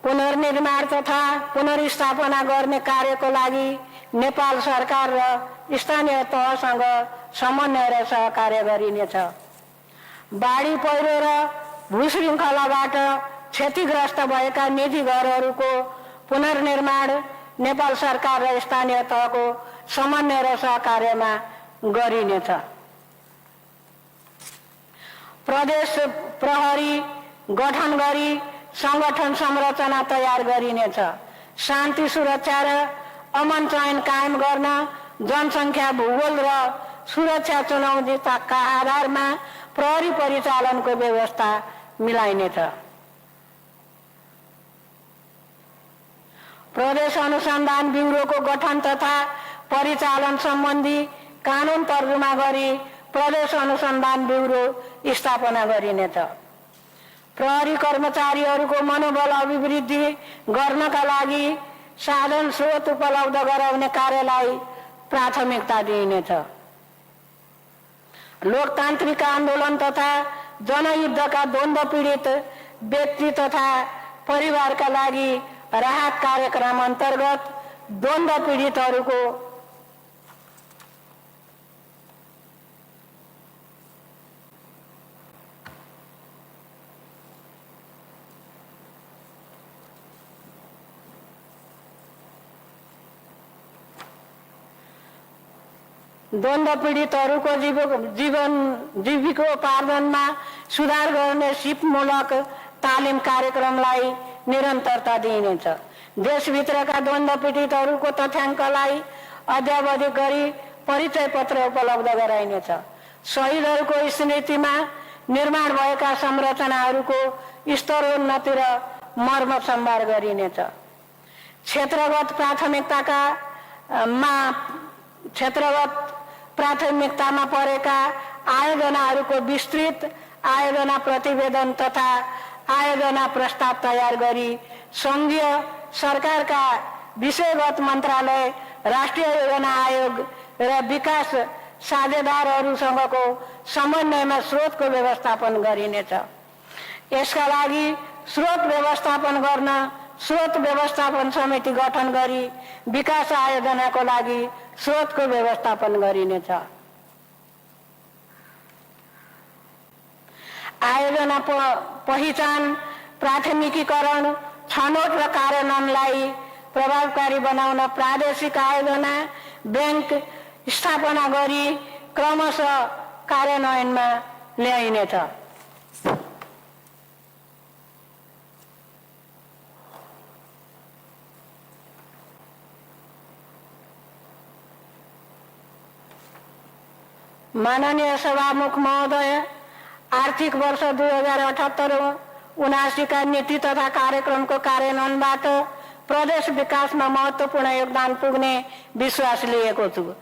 पुनर्निर्माण तथा पुनर्स्थापना गर्ने कार्यको लागि नेपाल सरकार र स्थानीय तहसँग समन्वय र सहकार्य गरिनेछ। बाढी पहिरो र भूश्रृङ्खलाबाट क्षतिग्रस्त भएका निजी घरहरूको पुनर्निर्माण नेपाल सरकार र स्थानीय तहको समन्वय र सहकार्यमा गरिनेछ। प्रदेश प्रहरी गठन गरी संगठन संरचना तयार गरिनेछ। शान्ति सुरक्षा र अमन चयन कायम गर्न जनसङ्ख्या भूगोल र सुरक्षा चुनौतीका आधारमा प्रहरी परिचालनको व्यवस्था मिलाइनेछ। प्रदेश अनुसन्धान ब्युरोको गठन तथा परिचालन सम्बन्धी कानुन तर्जुमा गरी प्रदेश अनुसन्धान ब्युरो स्थापना गरिनेछ। प्रहरी कर्मचारीहरूको मनोबल अभिवृद्धि गर्नका लागि साधन स्रोत उपलब्ध गराउने कार्यलाई प्राथमिकता दिइनेछ। लोकतान्त्रिक आन्दोलन तथा जनयुद्धका द्वन्द्व पीडित व्यक्ति तथा परिवारका लागि राहत कार्यक्रम अन्तर्गत द्वन्द्व पीडितहरूको जीविकोपार्जनमा सुधार गर्ने सिपमूलक तालिम कार्यक्रमलाई निरन्तरता दिइनेछ। देशभित्रका द्वन्द्व पीडितहरूको तथ्याङ्कलाई अद्यावधिक गरी परिचय पत्र उपलब्ध गराइनेछ। शहीदहरूको स्मृतिमा निर्माण भएका संरचनाहरूको स्तरोन्नति र मर्मत सम्भार गरिनेछ। क्षेत्रगत प्राथमिकतामा परेका आयोजनाहरूको विस्तृत आयोजना प्रतिवेदन तथा आयोजना प्रस्ताव तयार गरी सङ्घीय सरकारका विषयगत मन्त्रालय, राष्ट्रिय योजना आयोग र विकास साझेदारहरूसँगको समन्वयमा स्रोतको व्यवस्थापन गरिनेछ। यसका लागि स्रोत व्यवस्थापन गर्न स्रोत व्यवस्थापन समिति गठन गरी विकास आयोजनाको लागि स्रोतको व्यवस्थापन गरिनेछ। आयोजना पहिचान, प्राथमिकीकरण, छनौट र कार्यान्वयनलाई प्रभावकारी बनाउन प्रादेशिक आयोजना बैंक स्थापना गरी क्रमशः कार्यान्वयनमा ल्याइनेछ। माननीय सभामुख महोदय, आर्थिक वर्ष 2078-79 का नीति तथा कार्यक्रमको कार्यान्वयनबाट प्रदेश विकासमा महत्त्वपूर्ण योगदान पुग्ने विश्वास लिएको छु।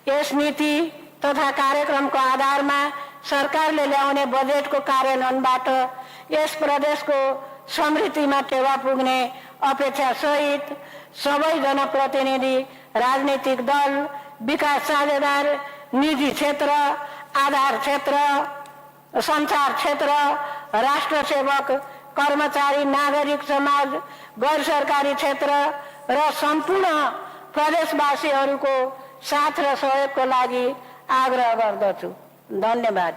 यस नीति तथा कार्यक्रमको आधारमा सरकारले ल्याउने बजेटको कार्यान्वयनबाट यस प्रदेशको समृद्धिमा टेवा पुग्ने अपेक्षा सहित सबै जनप्रतिनिधि, राजनीतिक दल, विकास साझेदार, निजी क्षेत्र, आधार क्षेत्र, सञ्चार क्षेत्र, राष्ट्र सेवक, कर्मचारी, नागरिक समाज, गैर सरकारी क्षेत्र र सम्पूर्ण प्रदेशवासीहरूको साथ र सहयोगको लागि आग्रह गर्दछु। धन्यवाद।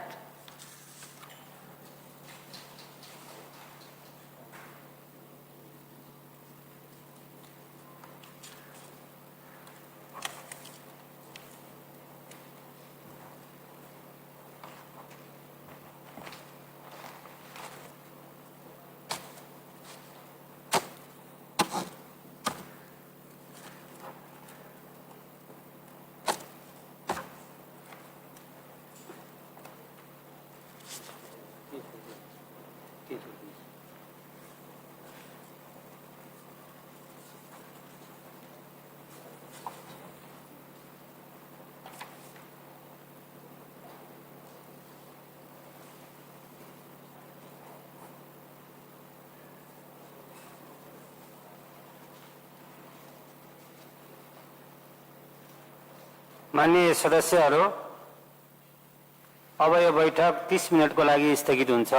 माननीय सदस्यहरू, अब यो बैठक 30 मिनटको लागि स्थगित हुन्छ।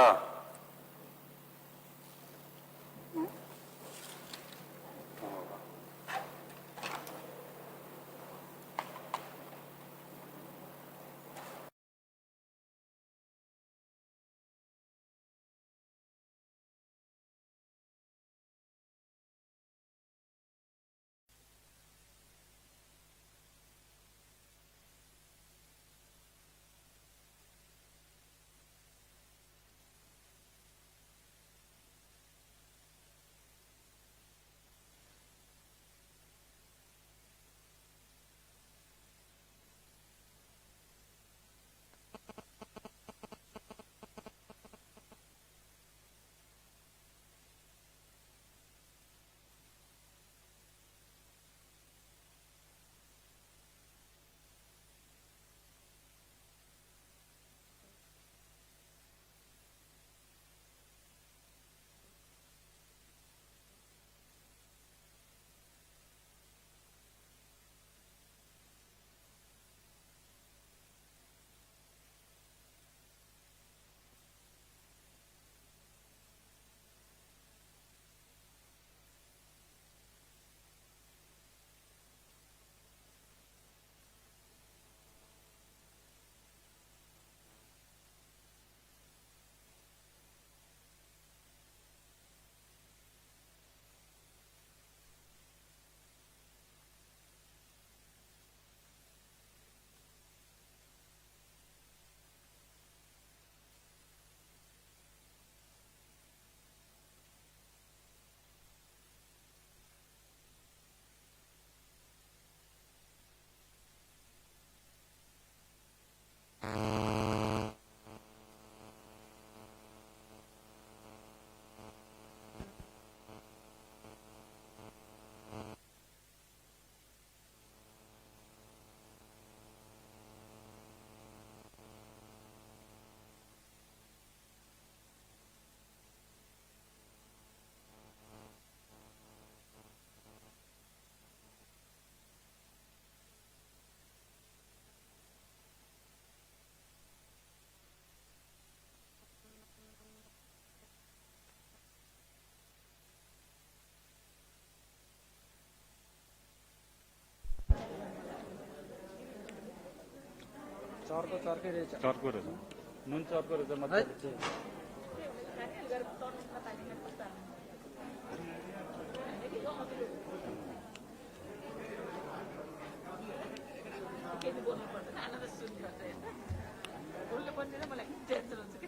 चर्को रहेछ नुन चर्को रहेछ मजाले बोल्नु पर्दैन आनन्द सुन्नु पर्छ होइन बोल्नु पर्दैन मलाई टेन्सन हुन्छ कि